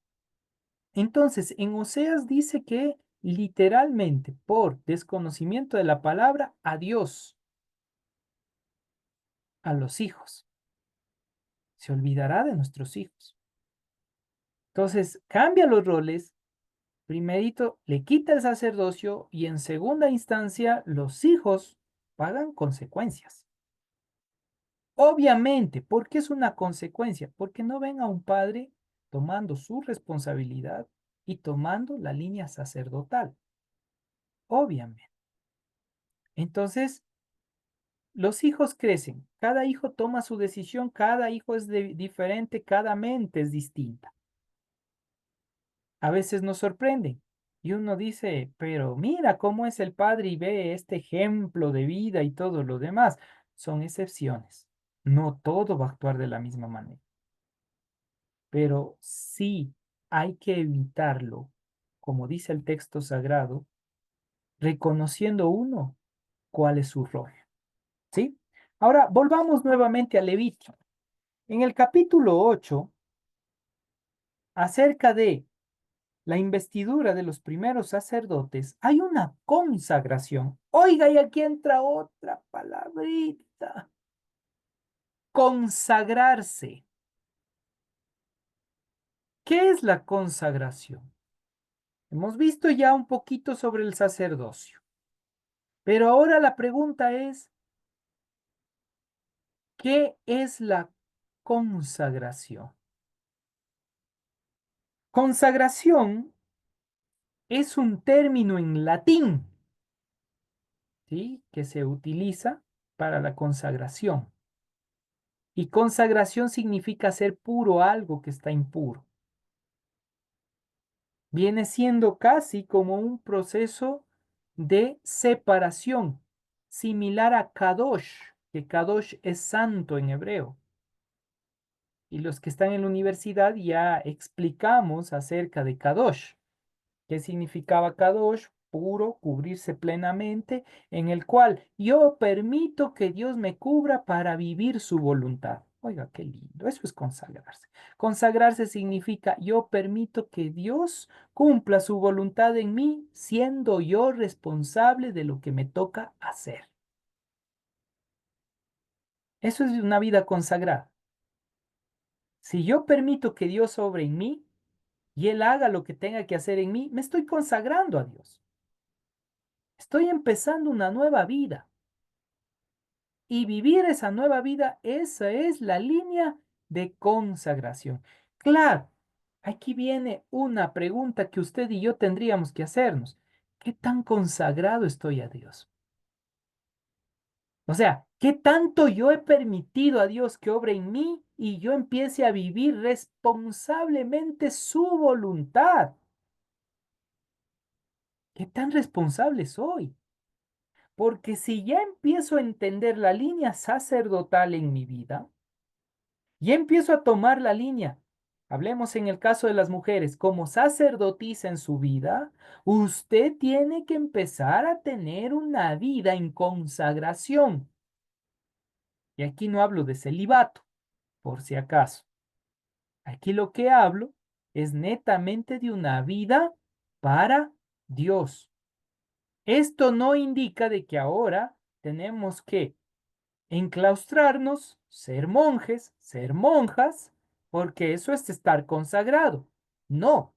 Entonces, en Oseas dice que literalmente por desconocimiento de la palabra, adiós a los hijos. Se olvidará de nuestros hijos. Entonces, cambia los roles. Primerito, le quita el sacerdocio y en segunda instancia, los hijos pagan consecuencias. Obviamente, ¿por qué es una consecuencia? Porque no ven a un padre tomando su responsabilidad y tomando la línea sacerdotal. Obviamente. Entonces, los hijos crecen, cada hijo toma su decisión, cada hijo es diferente, cada mente es distinta. A veces nos sorprenden y uno dice, pero mira cómo es el padre y ve este ejemplo de vida y todo lo demás. Son excepciones. No todo va a actuar de la misma manera, pero sí hay que evitarlo, como dice el texto sagrado, reconociendo uno cuál es su rol. ¿Sí? Ahora volvamos nuevamente a Levítico. En el capítulo 8, acerca de la investidura de los primeros sacerdotes, hay una consagración. Oiga, y aquí entra otra palabrita. Consagrarse. ¿Qué es la consagración? Hemos visto ya un poquito sobre el sacerdocio, pero ahora la pregunta es, ¿qué es la consagración? Consagración es un término en latín, ¿sí?, que se utiliza para la consagración. Y consagración significa hacer puro algo que está impuro. Viene siendo casi como un proceso de separación, similar a Kadosh, que Kadosh es santo en hebreo. Y los que están en la universidad ya explicamos acerca de Kadosh. ¿Qué significaba Kadosh? Puro, cubrirse plenamente, en el cual yo permito que Dios me cubra para vivir su voluntad. Oiga, qué lindo, eso es consagrarse. Consagrarse significa yo permito que Dios cumpla su voluntad en mí, siendo yo responsable de lo que me toca hacer. Eso es una vida consagrada. Si yo permito que Dios obre en mí y Él haga lo que tenga que hacer en mí, me estoy consagrando a Dios. Estoy empezando una nueva vida. Y vivir esa nueva vida, esa es la línea de consagración. Claro, aquí viene una pregunta que usted y yo tendríamos que hacernos. ¿Qué tan consagrado estoy a Dios? O sea, ¿qué tanto yo he permitido a Dios que obre en mí y yo empiece a vivir responsablemente su voluntad? ¿Qué tan responsable soy? Porque si ya empiezo a entender la línea sacerdotal en mi vida, ya empiezo a tomar la línea. Hablemos en el caso de las mujeres, como sacerdotisa en su vida, usted tiene que empezar a tener una vida en consagración. Y aquí no hablo de celibato, por si acaso. Aquí lo que hablo es netamente de una vida para Dios. Esto no indica de que ahora tenemos que enclaustrarnos, ser monjes, ser monjas, porque eso es estar consagrado. No,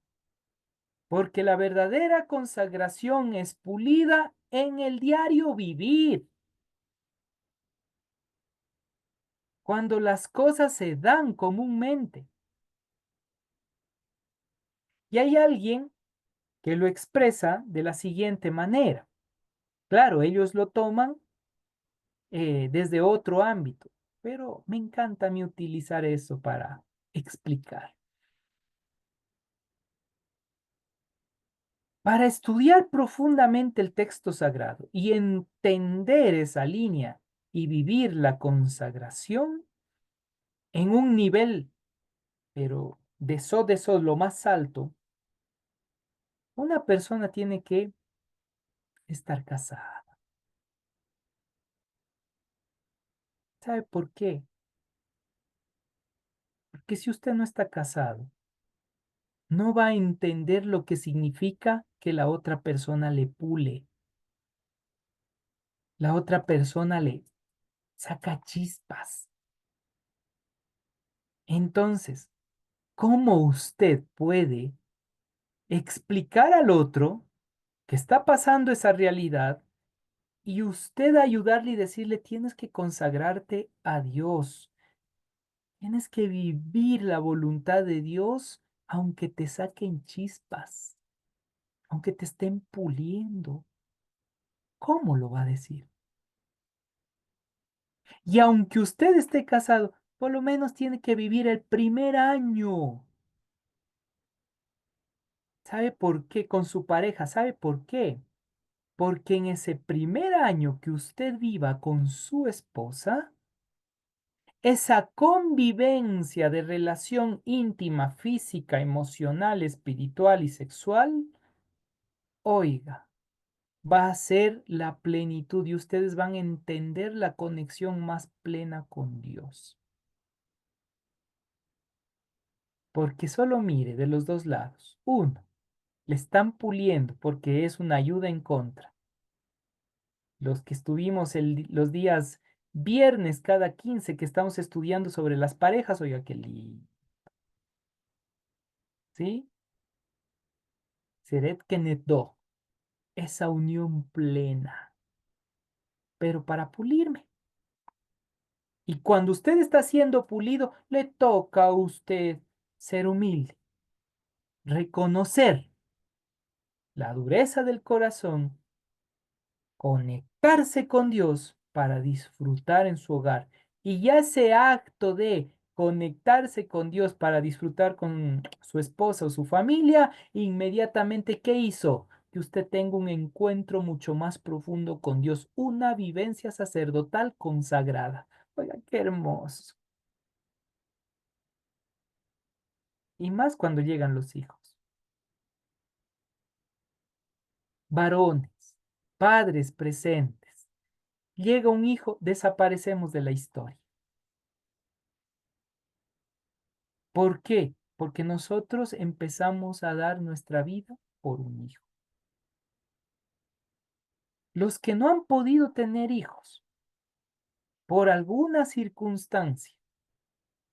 porque la verdadera consagración es pulida en el diario vivir, cuando las cosas se dan comúnmente. Y hay alguien que lo expresa de la siguiente manera. Claro, ellos lo toman desde otro ámbito, pero me encanta a mí utilizar eso para explicar. Para estudiar profundamente el texto sagrado y entender esa línea y vivir la consagración en un nivel, pero de eso lo más alto, una persona tiene que estar casada. ¿Sabe por qué? Porque si usted no está casado, no va a entender lo que significa que la otra persona le pule, la otra persona le saca chispas. Entonces, ¿cómo usted puede explicar al otro que está pasando esa realidad y usted ayudarle y decirle, tienes que consagrarte a Dios, tienes que vivir la voluntad de Dios aunque te saquen chispas, aunque te estén puliendo? ¿Cómo lo va a decir? Y aunque usted esté casado, por lo menos tiene que vivir el primer año. ¿Sabe por qué? Con su pareja. ¿Sabe por qué? Porque en ese primer año que usted viva con su esposa, esa convivencia de relación íntima, física, emocional, espiritual y sexual, oiga, va a ser la plenitud y ustedes van a entender la conexión más plena con Dios. Porque solo mire de los dos lados. Uno, le están puliendo porque es una ayuda en contra. Los que estuvimos los días viernes cada 15 que estamos estudiando sobre las parejas, oiga, qué lindo. ¿Sí? Seret Kenedó, esa unión plena, pero para pulirme. Y cuando usted está siendo pulido, le toca a usted ser humilde, reconocer la dureza del corazón, conectarse con Dios para disfrutar en su hogar. Y ya ese acto de conectarse con Dios para disfrutar con su esposa o su familia, inmediatamente, ¿qué hizo? Que usted tenga un encuentro mucho más profundo con Dios, una vivencia sacerdotal consagrada. Oiga, qué hermoso. Y más cuando llegan los hijos. Varones, padres presentes. Llega un hijo, desaparecemos de la historia. ¿Por qué? Porque nosotros empezamos a dar nuestra vida por un hijo. Los que no han podido tener hijos por alguna circunstancia,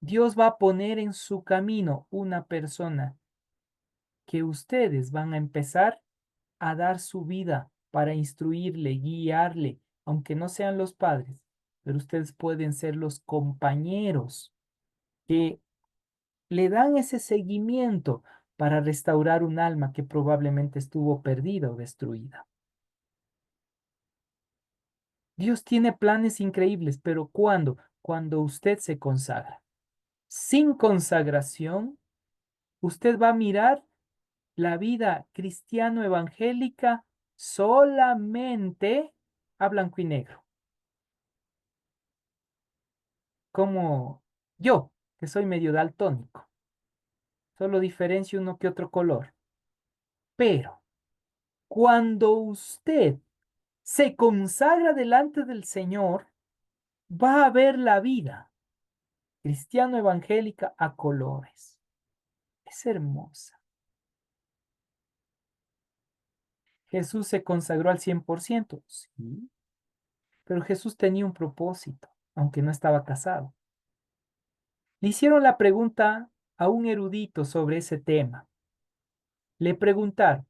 Dios va a poner en su camino una persona que ustedes van a empezar a dar su vida para instruirle, guiarle, aunque no sean los padres, pero ustedes pueden ser los compañeros que le dan ese seguimiento para restaurar un alma que probablemente estuvo perdida o destruida. Dios tiene planes increíbles, pero ¿cuándo? Cuando usted se consagra. Sin consagración, usted va a mirar la vida cristiano-evangélica solamente a blanco y negro. Como yo, que soy medio daltónico. Solo diferencio uno que otro color. Pero cuando usted se consagra delante del Señor, va a ver la vida cristiano-evangélica a colores. Es hermosa. Jesús se consagró al 100%, sí, pero Jesús tenía un propósito, aunque no estaba casado. Le hicieron la pregunta a un erudito sobre ese tema. Le preguntaron,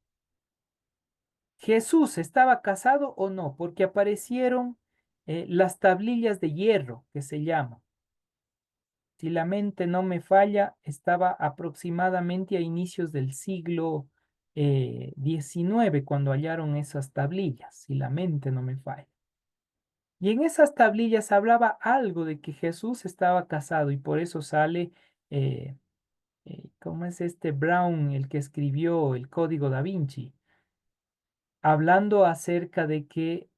¿Jesús estaba casado o no? Porque aparecieron las tablillas de hierro, que se llaman. Si la mente no me falla, estaba aproximadamente a inicios del siglo XIX cuando hallaron esas tablillas, si la mente no me falla. Y en esas tablillas hablaba algo de que Jesús estaba casado y por eso sale, ¿cómo es este Brown, el que escribió el Código Da Vinci? Hablando acerca de que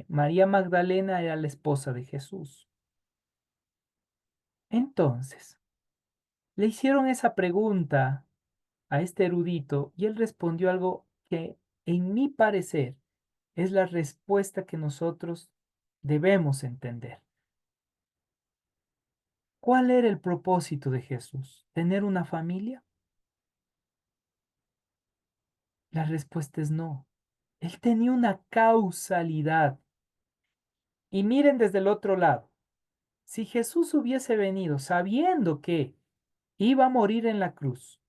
María Magdalena era la esposa de Jesús. Entonces, le hicieron esa pregunta a este erudito y él respondió algo que, en mi parecer, es la respuesta que nosotros debemos entender. ¿Cuál era el propósito de Jesús? ¿Tener una familia? La respuesta es no. Él tenía una causalidad. Y miren desde el otro lado. Si Jesús hubiese venido sabiendo que iba a morir en la cruz,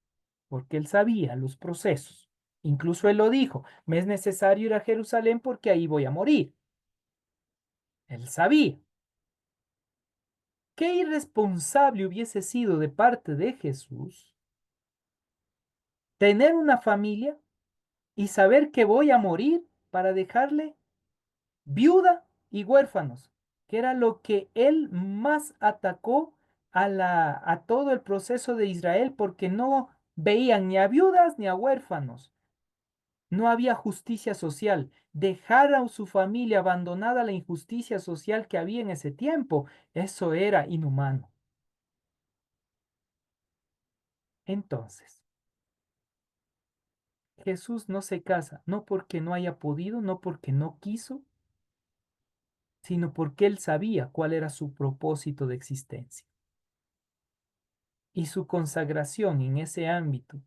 porque él sabía los procesos, incluso él lo dijo, me es necesario ir a Jerusalén porque ahí voy a morir. Él sabía. Qué irresponsable hubiese sido de parte de Jesús tener una familia y saber que voy a morir para dejarle viuda y huérfanos, que era lo que él más atacó a todo el proceso de Israel, porque no veían ni a viudas ni a huérfanos. No había justicia social. Dejar a su familia abandonada a la injusticia social que había en ese tiempo, eso era inhumano. Entonces, Jesús no se casa, no porque no haya podido, no porque no quiso, sino porque él sabía cuál era su propósito de existencia. Y su consagración en ese ámbito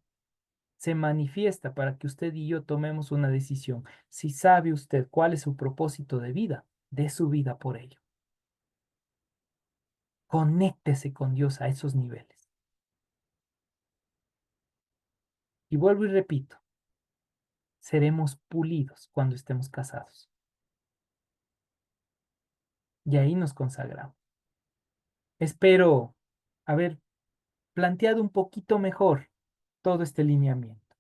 se manifiesta para que usted y yo tomemos una decisión. Si sabe usted cuál es su propósito de vida, dé su vida por ello. Conéctese con Dios a esos niveles. Y vuelvo y repito, seremos pulidos cuando estemos casados. Y ahí nos consagramos. Espero haber planteado un poquito mejor todo este lineamiento.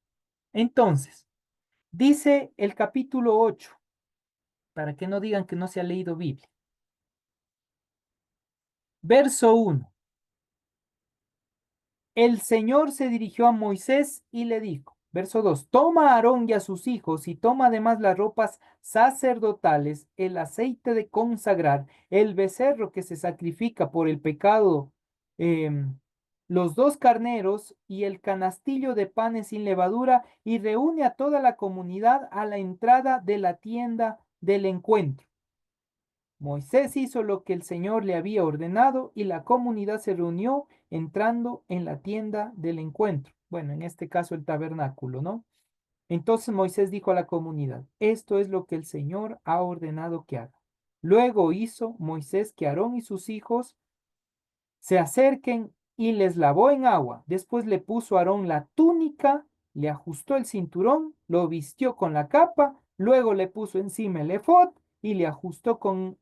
Entonces, dice el capítulo 8, para que no digan que no se ha leído Biblia. Verso 1. El Señor se dirigió a Moisés y le dijo, verso 2, toma a Aarón y a sus hijos y toma además las ropas sacerdotales, el aceite de consagrar, el becerro que se sacrifica por el pecado, los dos carneros y el canastillo de panes sin levadura y reúne a toda la comunidad a la entrada de la tienda del encuentro. Moisés hizo lo que el Señor le había ordenado y la comunidad se reunió entrando en la tienda del encuentro. Bueno, en este caso el tabernáculo, ¿no? Entonces Moisés dijo a la comunidad, esto es lo que el Señor ha ordenado que haga. Luego hizo Moisés que Aarón y sus hijos se acerquen y les lavó en agua. Después le puso a Aarón la túnica, le ajustó el cinturón, lo vistió con la capa, luego le puso encima el efod y le ajustó con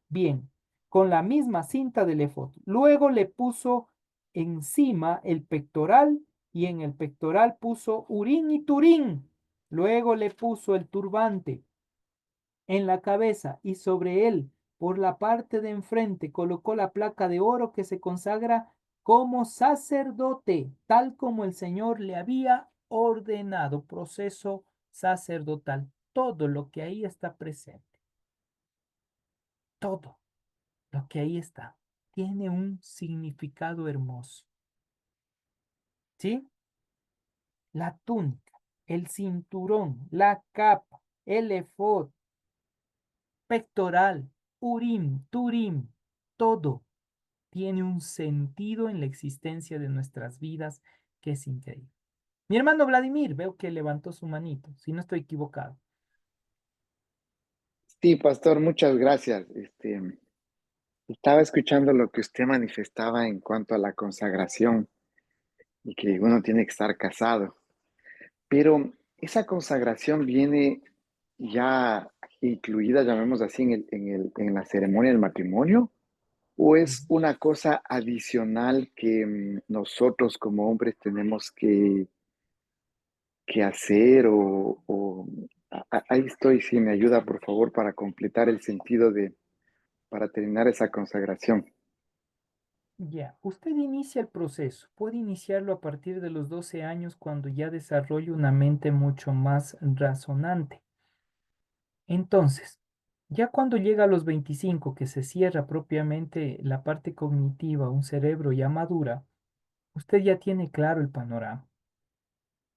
la misma cinta del efod. Luego le puso encima el pectoral y en el pectoral puso urín y turín. Luego le puso el turbante en la cabeza y sobre él, por la parte de enfrente, colocó la placa de oro que se consagra como sacerdote, tal como el Señor le había ordenado, proceso sacerdotal. Todo lo que ahí está presente, todo lo que ahí está, tiene un significado hermoso. ¿Sí? La túnica, el cinturón, la capa, el efod, pectoral, urim, turim, todo tiene un sentido en la existencia de nuestras vidas que es increíble. Mi hermano Vladimir, veo que levantó su manito, si no estoy equivocado. Sí, pastor, muchas gracias. Estaba escuchando lo que usted manifestaba en cuanto a la consagración y que uno tiene que estar casado, pero esa consagración viene ya incluida, llamemos así, en la ceremonia del matrimonio, o es una cosa adicional que nosotros como hombres tenemos que hacer ahí estoy, si me ayuda por favor para completar el sentido para terminar esa consagración. Ya, usted inicia el proceso, puede iniciarlo a partir de los 12 años cuando ya desarrolla una mente mucho más razonante. Entonces, ya cuando llega a los 25, que se cierra propiamente la parte cognitiva, un cerebro ya madura, usted ya tiene claro el panorama.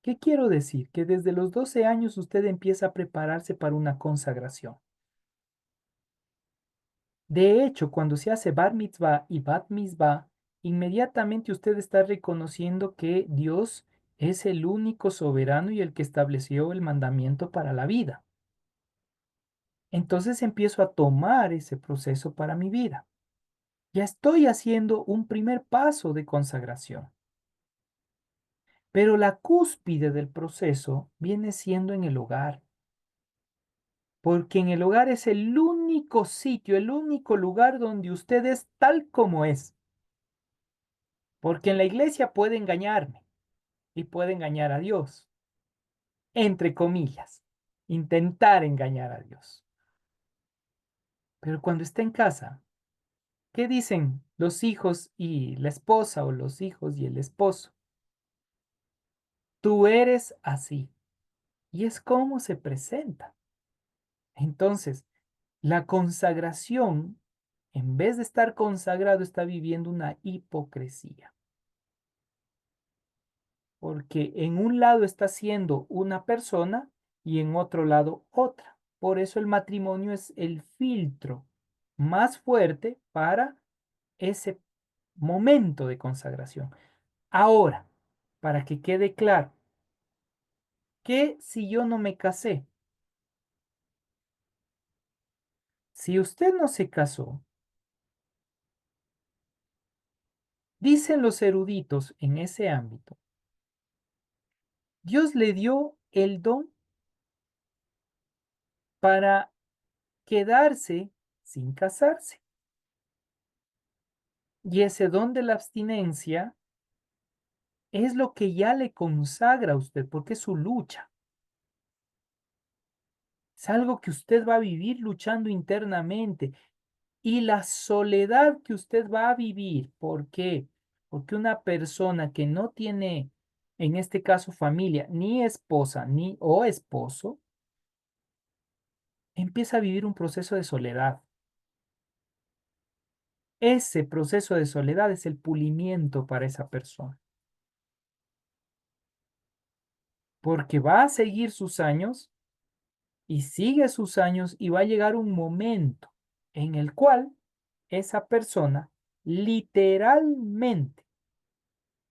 ¿Qué quiero decir? Que desde los 12 años usted empieza a prepararse para una consagración. De hecho, cuando se hace bar mitzvah y bat mitzvah, inmediatamente usted está reconociendo que Dios es el único soberano y el que estableció el mandamiento para la vida. Entonces empiezo a tomar ese proceso para mi vida. Ya estoy haciendo un primer paso de consagración. Pero la cúspide del proceso viene siendo en el hogar, porque en el hogar es el único sitio, el único lugar donde usted es tal como es. Porque en la iglesia puede engañarme y puede engañar a Dios, entre comillas, intentar engañar a Dios. Pero cuando está en casa, ¿qué dicen los hijos y la esposa o los hijos y el esposo? Tú eres así. Y es como se presenta. Entonces, la consagración, en vez de estar consagrado, está viviendo una hipocresía. Porque en un lado está siendo una persona y en otro lado otra. Por eso el matrimonio es el filtro más fuerte para ese momento de consagración. Ahora, para que quede claro, que si yo no me casé, si usted no se casó, dicen los eruditos en ese ámbito, Dios le dio el don para quedarse sin casarse. Y ese don de la abstinencia es lo que ya le consagra a usted, porque es su lucha. Es algo que usted va a vivir luchando internamente. Y la soledad que usted va a vivir, ¿por qué? Porque una persona que no tiene, en este caso, familia, ni esposa, ni o esposo, empieza a vivir un proceso de soledad. Ese proceso de soledad es el pulimiento para esa persona, porque va a seguir sus años y sigue sus años y va a llegar un momento en el cual esa persona literalmente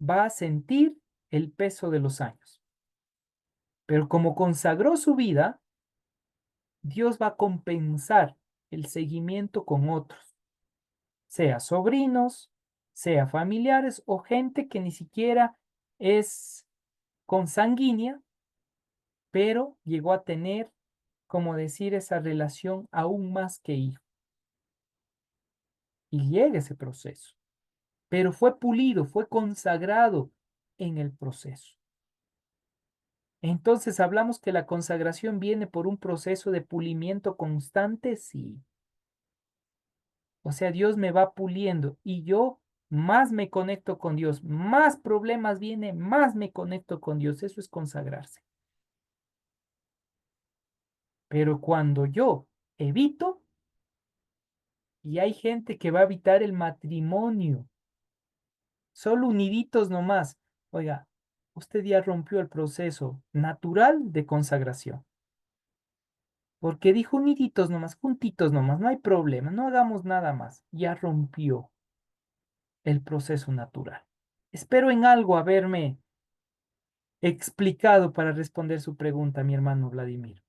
va a sentir el peso de los años. Pero como consagró su vida, Dios va a compensar el seguimiento con otros, sea sobrinos, sea familiares o gente que ni siquiera es consanguínea, pero llegó a tener, como decir, esa relación aún más que hijo. Y llega ese proceso, pero fue pulido, fue consagrado en el proceso. Entonces hablamos que la consagración viene por un proceso de pulimiento constante, sí. O sea, Dios me va puliendo y yo más me conecto con Dios, más problemas viene, más me conecto con Dios. Eso es consagrarse. Pero cuando yo evito, y hay gente que va a evitar el matrimonio, solo uniditos nomás. Oiga, usted ya rompió el proceso natural de consagración. Porque dijo uniditos nomás, juntitos nomás, no hay problema, no hagamos nada más. Ya rompió el proceso natural. Espero en algo haberme explicado para responder su pregunta, mi hermano Vladimir.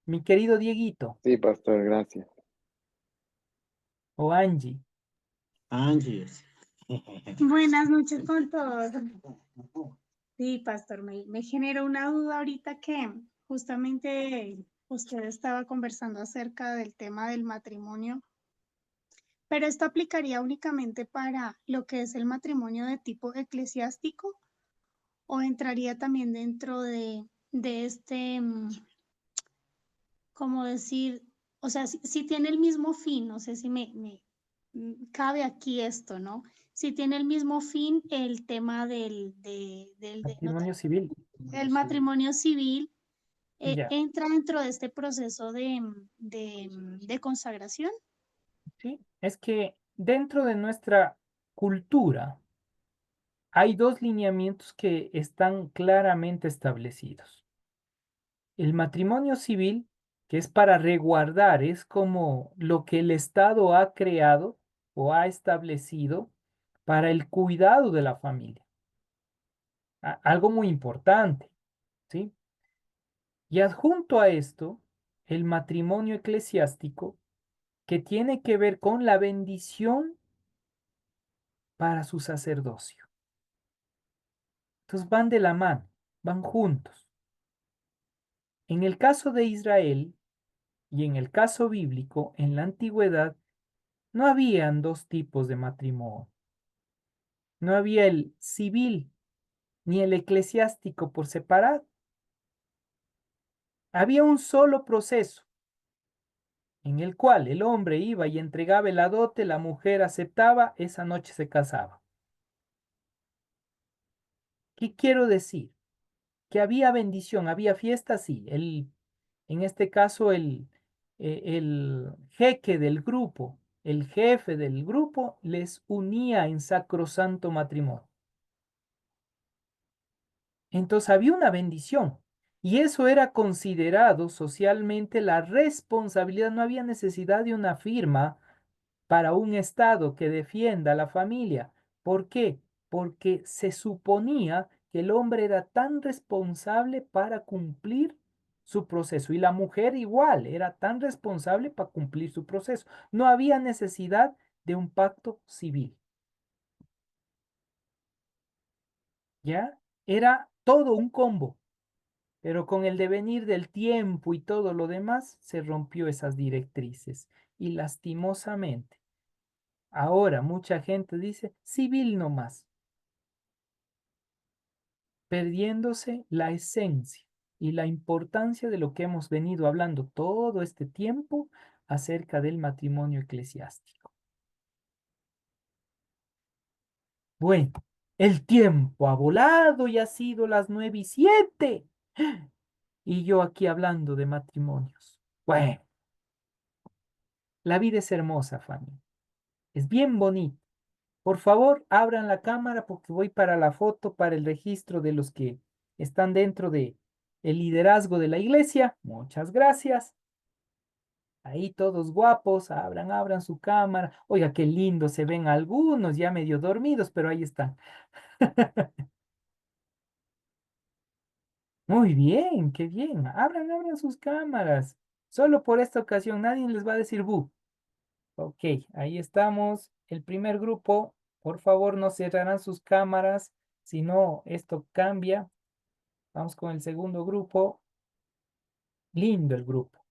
Mi querido Dieguito Sí, pastor, gracias. o Angie. Angie. Buenas noches con todos. Sí, pastor, me generó una duda ahorita que justamente usted estaba conversando acerca del tema del matrimonio, pero esto aplicaría únicamente para lo que es el matrimonio de tipo eclesiástico o entraría también dentro de este, ¿cómo decir? O sea, si tiene el mismo fin, no sé si me cabe aquí esto, ¿no? Si tiene el mismo fin el tema Matrimonio civil. el matrimonio civil, Ya, entra dentro de este proceso de consagración. sí. Es que dentro de nuestra cultura hay dos lineamientos que están claramente establecidos. El matrimonio civil, que es para resguardar, es como lo que el Estado ha creado o ha establecido para el cuidado de la familia. Algo muy importante, ¿sí? Y adjunto a esto, el matrimonio eclesiástico, que tiene que ver con la bendición para su sacerdocio. Entonces van de la mano, van juntos. En el caso de Israel y en el caso bíblico, en la antigüedad, no habían dos tipos de matrimonio. No había el civil ni el eclesiástico por separado. Había un solo proceso en el cual el hombre iba y entregaba la dote, la mujer aceptaba, esa noche se casaba. ¿Qué quiero decir? Que había bendición, había fiesta, sí. En este caso, el jeque del grupo, el jefe del grupo, les unía en sacrosanto matrimonio. Entonces había una bendición y eso era considerado socialmente la responsabilidad. No había necesidad de una firma para un Estado que defienda a la familia. ¿Por qué? Porque se suponía que el hombre era tan responsable para cumplir su proceso y la mujer igual era tan responsable para cumplir su proceso. No había necesidad de un pacto civil. ¿Ya? Era todo un combo. Pero con el devenir del tiempo y todo lo demás, se rompió esas directrices. Y lastimosamente, ahora mucha gente dice civil nomás, perdiéndose la esencia y la importancia de lo que hemos venido hablando todo este tiempo acerca del matrimonio eclesiástico. Bueno, el tiempo ha volado y ha sido las 9:07. Y yo aquí hablando de matrimonios. Bueno, la vida es hermosa, familia. Es bien bonita. Por favor, abran la cámara porque voy para la foto, para el registro de los que están dentro de el liderazgo de la iglesia. Muchas gracias. Ahí todos guapos, abran su cámara. Oiga, qué lindo se ven algunos ya medio dormidos, pero ahí están. Muy bien, qué bien. Abran sus cámaras. Solo por esta ocasión nadie les va a decir bu. Ok, ahí estamos. El primer grupo, por favor, no cerrarán sus cámaras, si no, esto cambia. Vamos con el segundo grupo. Lindo el grupo.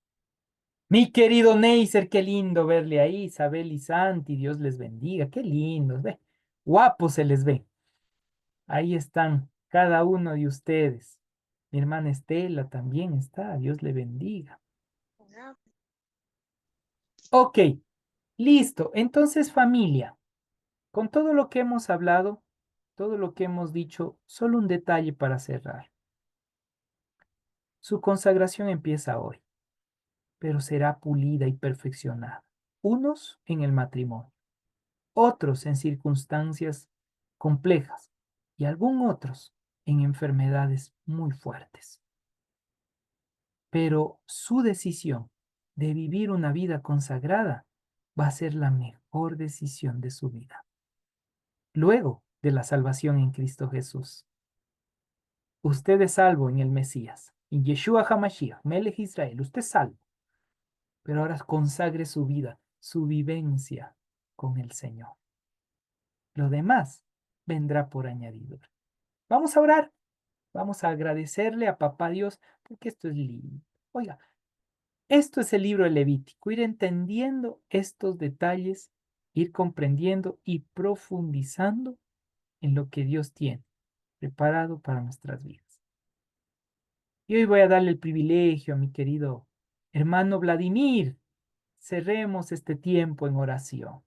Mi querido Neisser, qué lindo verle ahí. Isabel y Santi, Dios les bendiga. Qué lindos, ve. Guapos se les ve. Ahí están cada uno de ustedes. Mi hermana Estela también está. Dios le bendiga. Ok, listo. Entonces, familia. Con todo lo que hemos hablado, todo lo que hemos dicho, solo un detalle para cerrar. Su consagración empieza hoy, pero será pulida y perfeccionada. Unos en el matrimonio, otros en circunstancias complejas y algún otros en enfermedades muy fuertes. Pero su decisión de vivir una vida consagrada va a ser la mejor decisión de su vida. Luego de la salvación en Cristo Jesús. Usted es salvo en el Mesías, en Yeshua HaMashiach, Melech Israel. Usted es salvo. Pero ahora consagre su vida, su vivencia con el Señor. Lo demás vendrá por añadidura. Vamos a orar. Vamos a agradecerle a Papá Dios porque esto es lindo. Oiga, esto es el libro de Levítico. Ir entendiendo estos detalles, ir comprendiendo y profundizando en lo que Dios tiene preparado para nuestras vidas. Y hoy voy a darle el privilegio a mi querido hermano Vladimir. Cerremos este tiempo en oración.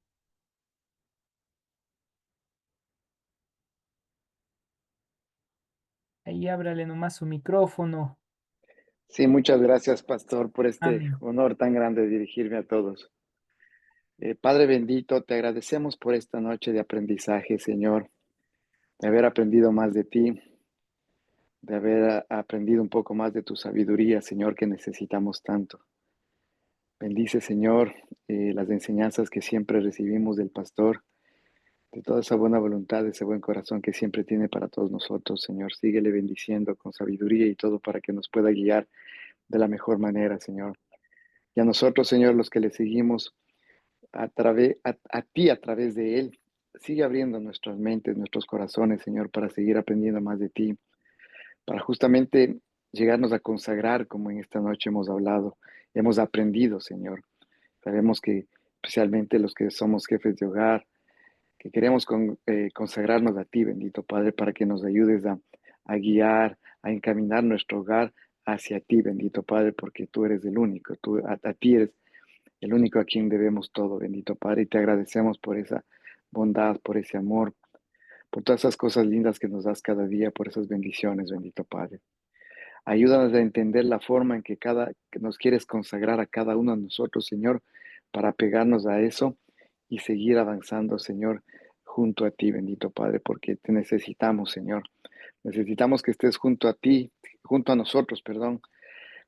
Ahí ábrale nomás su micrófono. Sí, muchas gracias, pastor, por este Amén. honor tan grande de dirigirme a todos. Padre bendito, te agradecemos por esta noche de aprendizaje, Señor, de haber aprendido más de ti, de haber aprendido un poco más de tu sabiduría, Señor, que necesitamos tanto. Bendice, Señor, las enseñanzas que siempre recibimos del pastor, de toda esa buena voluntad, ese buen corazón que siempre tiene para todos nosotros, Señor. Síguele bendiciendo con sabiduría y todo para que nos pueda guiar de la mejor manera, Señor. Y a nosotros, Señor, los que le seguimos a ti a través de él, sigue abriendo nuestras mentes, nuestros corazones, Señor, para seguir aprendiendo más de ti, para justamente llegarnos a consagrar como en esta noche hemos hablado, hemos aprendido, Señor. Sabemos que especialmente los que somos jefes de hogar, que queremos consagrarnos a ti, bendito Padre, para que nos ayudes a guiar, a encaminar nuestro hogar hacia ti, bendito Padre, porque tú eres el único, a ti eres el único a quien debemos todo, bendito Padre, y te agradecemos por esa bondad, por ese amor, por todas esas cosas lindas que nos das cada día, por esas bendiciones, bendito Padre. Ayúdanos a entender la forma en que que nos quieres consagrar a cada uno de nosotros, Señor, para pegarnos a eso y seguir avanzando, Señor, junto a ti, bendito Padre, porque te necesitamos, Señor. Necesitamos que estés junto a ti, junto a nosotros, perdón,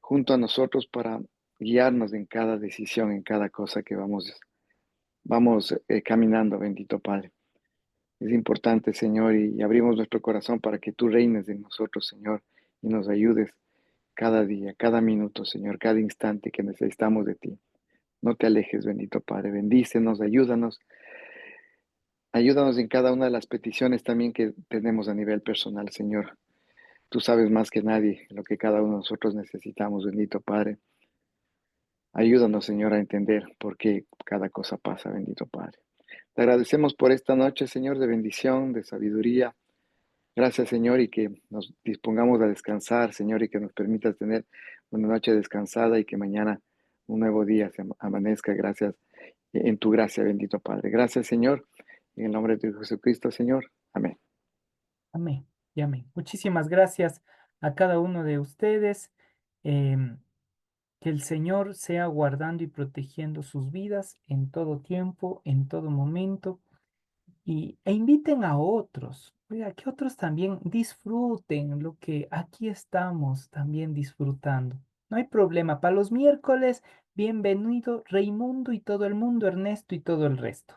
junto a nosotros para guiarnos en cada decisión, en cada cosa que vamos caminando, bendito Padre. Es importante, Señor, y abrimos nuestro corazón para que tú reines en nosotros, Señor, y nos ayudes cada día, cada minuto, Señor, cada instante que necesitamos de ti. No te alejes, bendito Padre. Bendícenos, ayúdanos. Ayúdanos en cada una de las peticiones también que tenemos a nivel personal, Señor. Tú sabes más que nadie lo que cada uno de nosotros necesitamos, bendito Padre. Ayúdanos, Señor, a entender por qué cada cosa pasa, bendito Padre. Te agradecemos por esta noche, Señor, de bendición, de sabiduría. Gracias, Señor, y que nos dispongamos a descansar, Señor, y que nos permitas tener una noche descansada y que mañana un nuevo día se amanezca. Gracias en tu gracia, bendito Padre. Gracias, Señor, en el nombre de Jesucristo, Señor. Amén. Amén y amén. Muchísimas gracias a cada uno de ustedes. em, que el Señor sea guardando y protegiendo sus vidas en todo tiempo, en todo momento. E inviten a otros, oiga, que otros también disfruten lo que aquí estamos también disfrutando. No hay problema. Para los miércoles, bienvenido Raimundo y todo el mundo, Ernesto y todo el resto.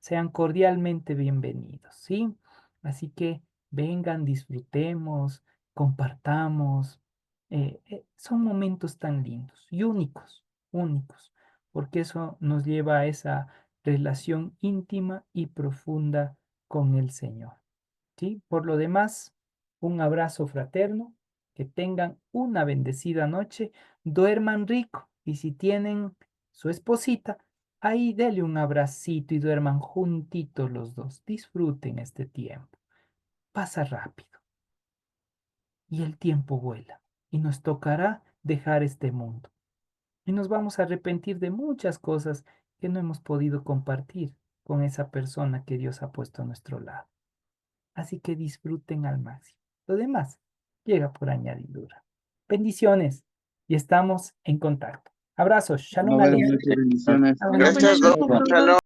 Sean cordialmente bienvenidos, ¿sí? Así que vengan, disfrutemos, compartamos. Son momentos tan lindos y únicos, únicos, porque eso nos lleva a esa relación íntima y profunda con el Señor. ¿Sí? Por lo demás, un abrazo fraterno, que tengan una bendecida noche, duerman rico y si tienen su esposita, ahí dele un abracito y duerman juntitos los dos. Disfruten este tiempo. Pasa rápido y el tiempo vuela y nos tocará dejar este mundo. Y nos vamos a arrepentir de muchas cosas que no hemos podido compartir con esa persona que Dios ha puesto a nuestro lado. Así que disfruten al máximo. Lo demás llega por añadidura. Bendiciones y estamos en contacto. Abrazos. Shalom Buenas Aleichem. noches, bendiciones. Buenas noches a todos.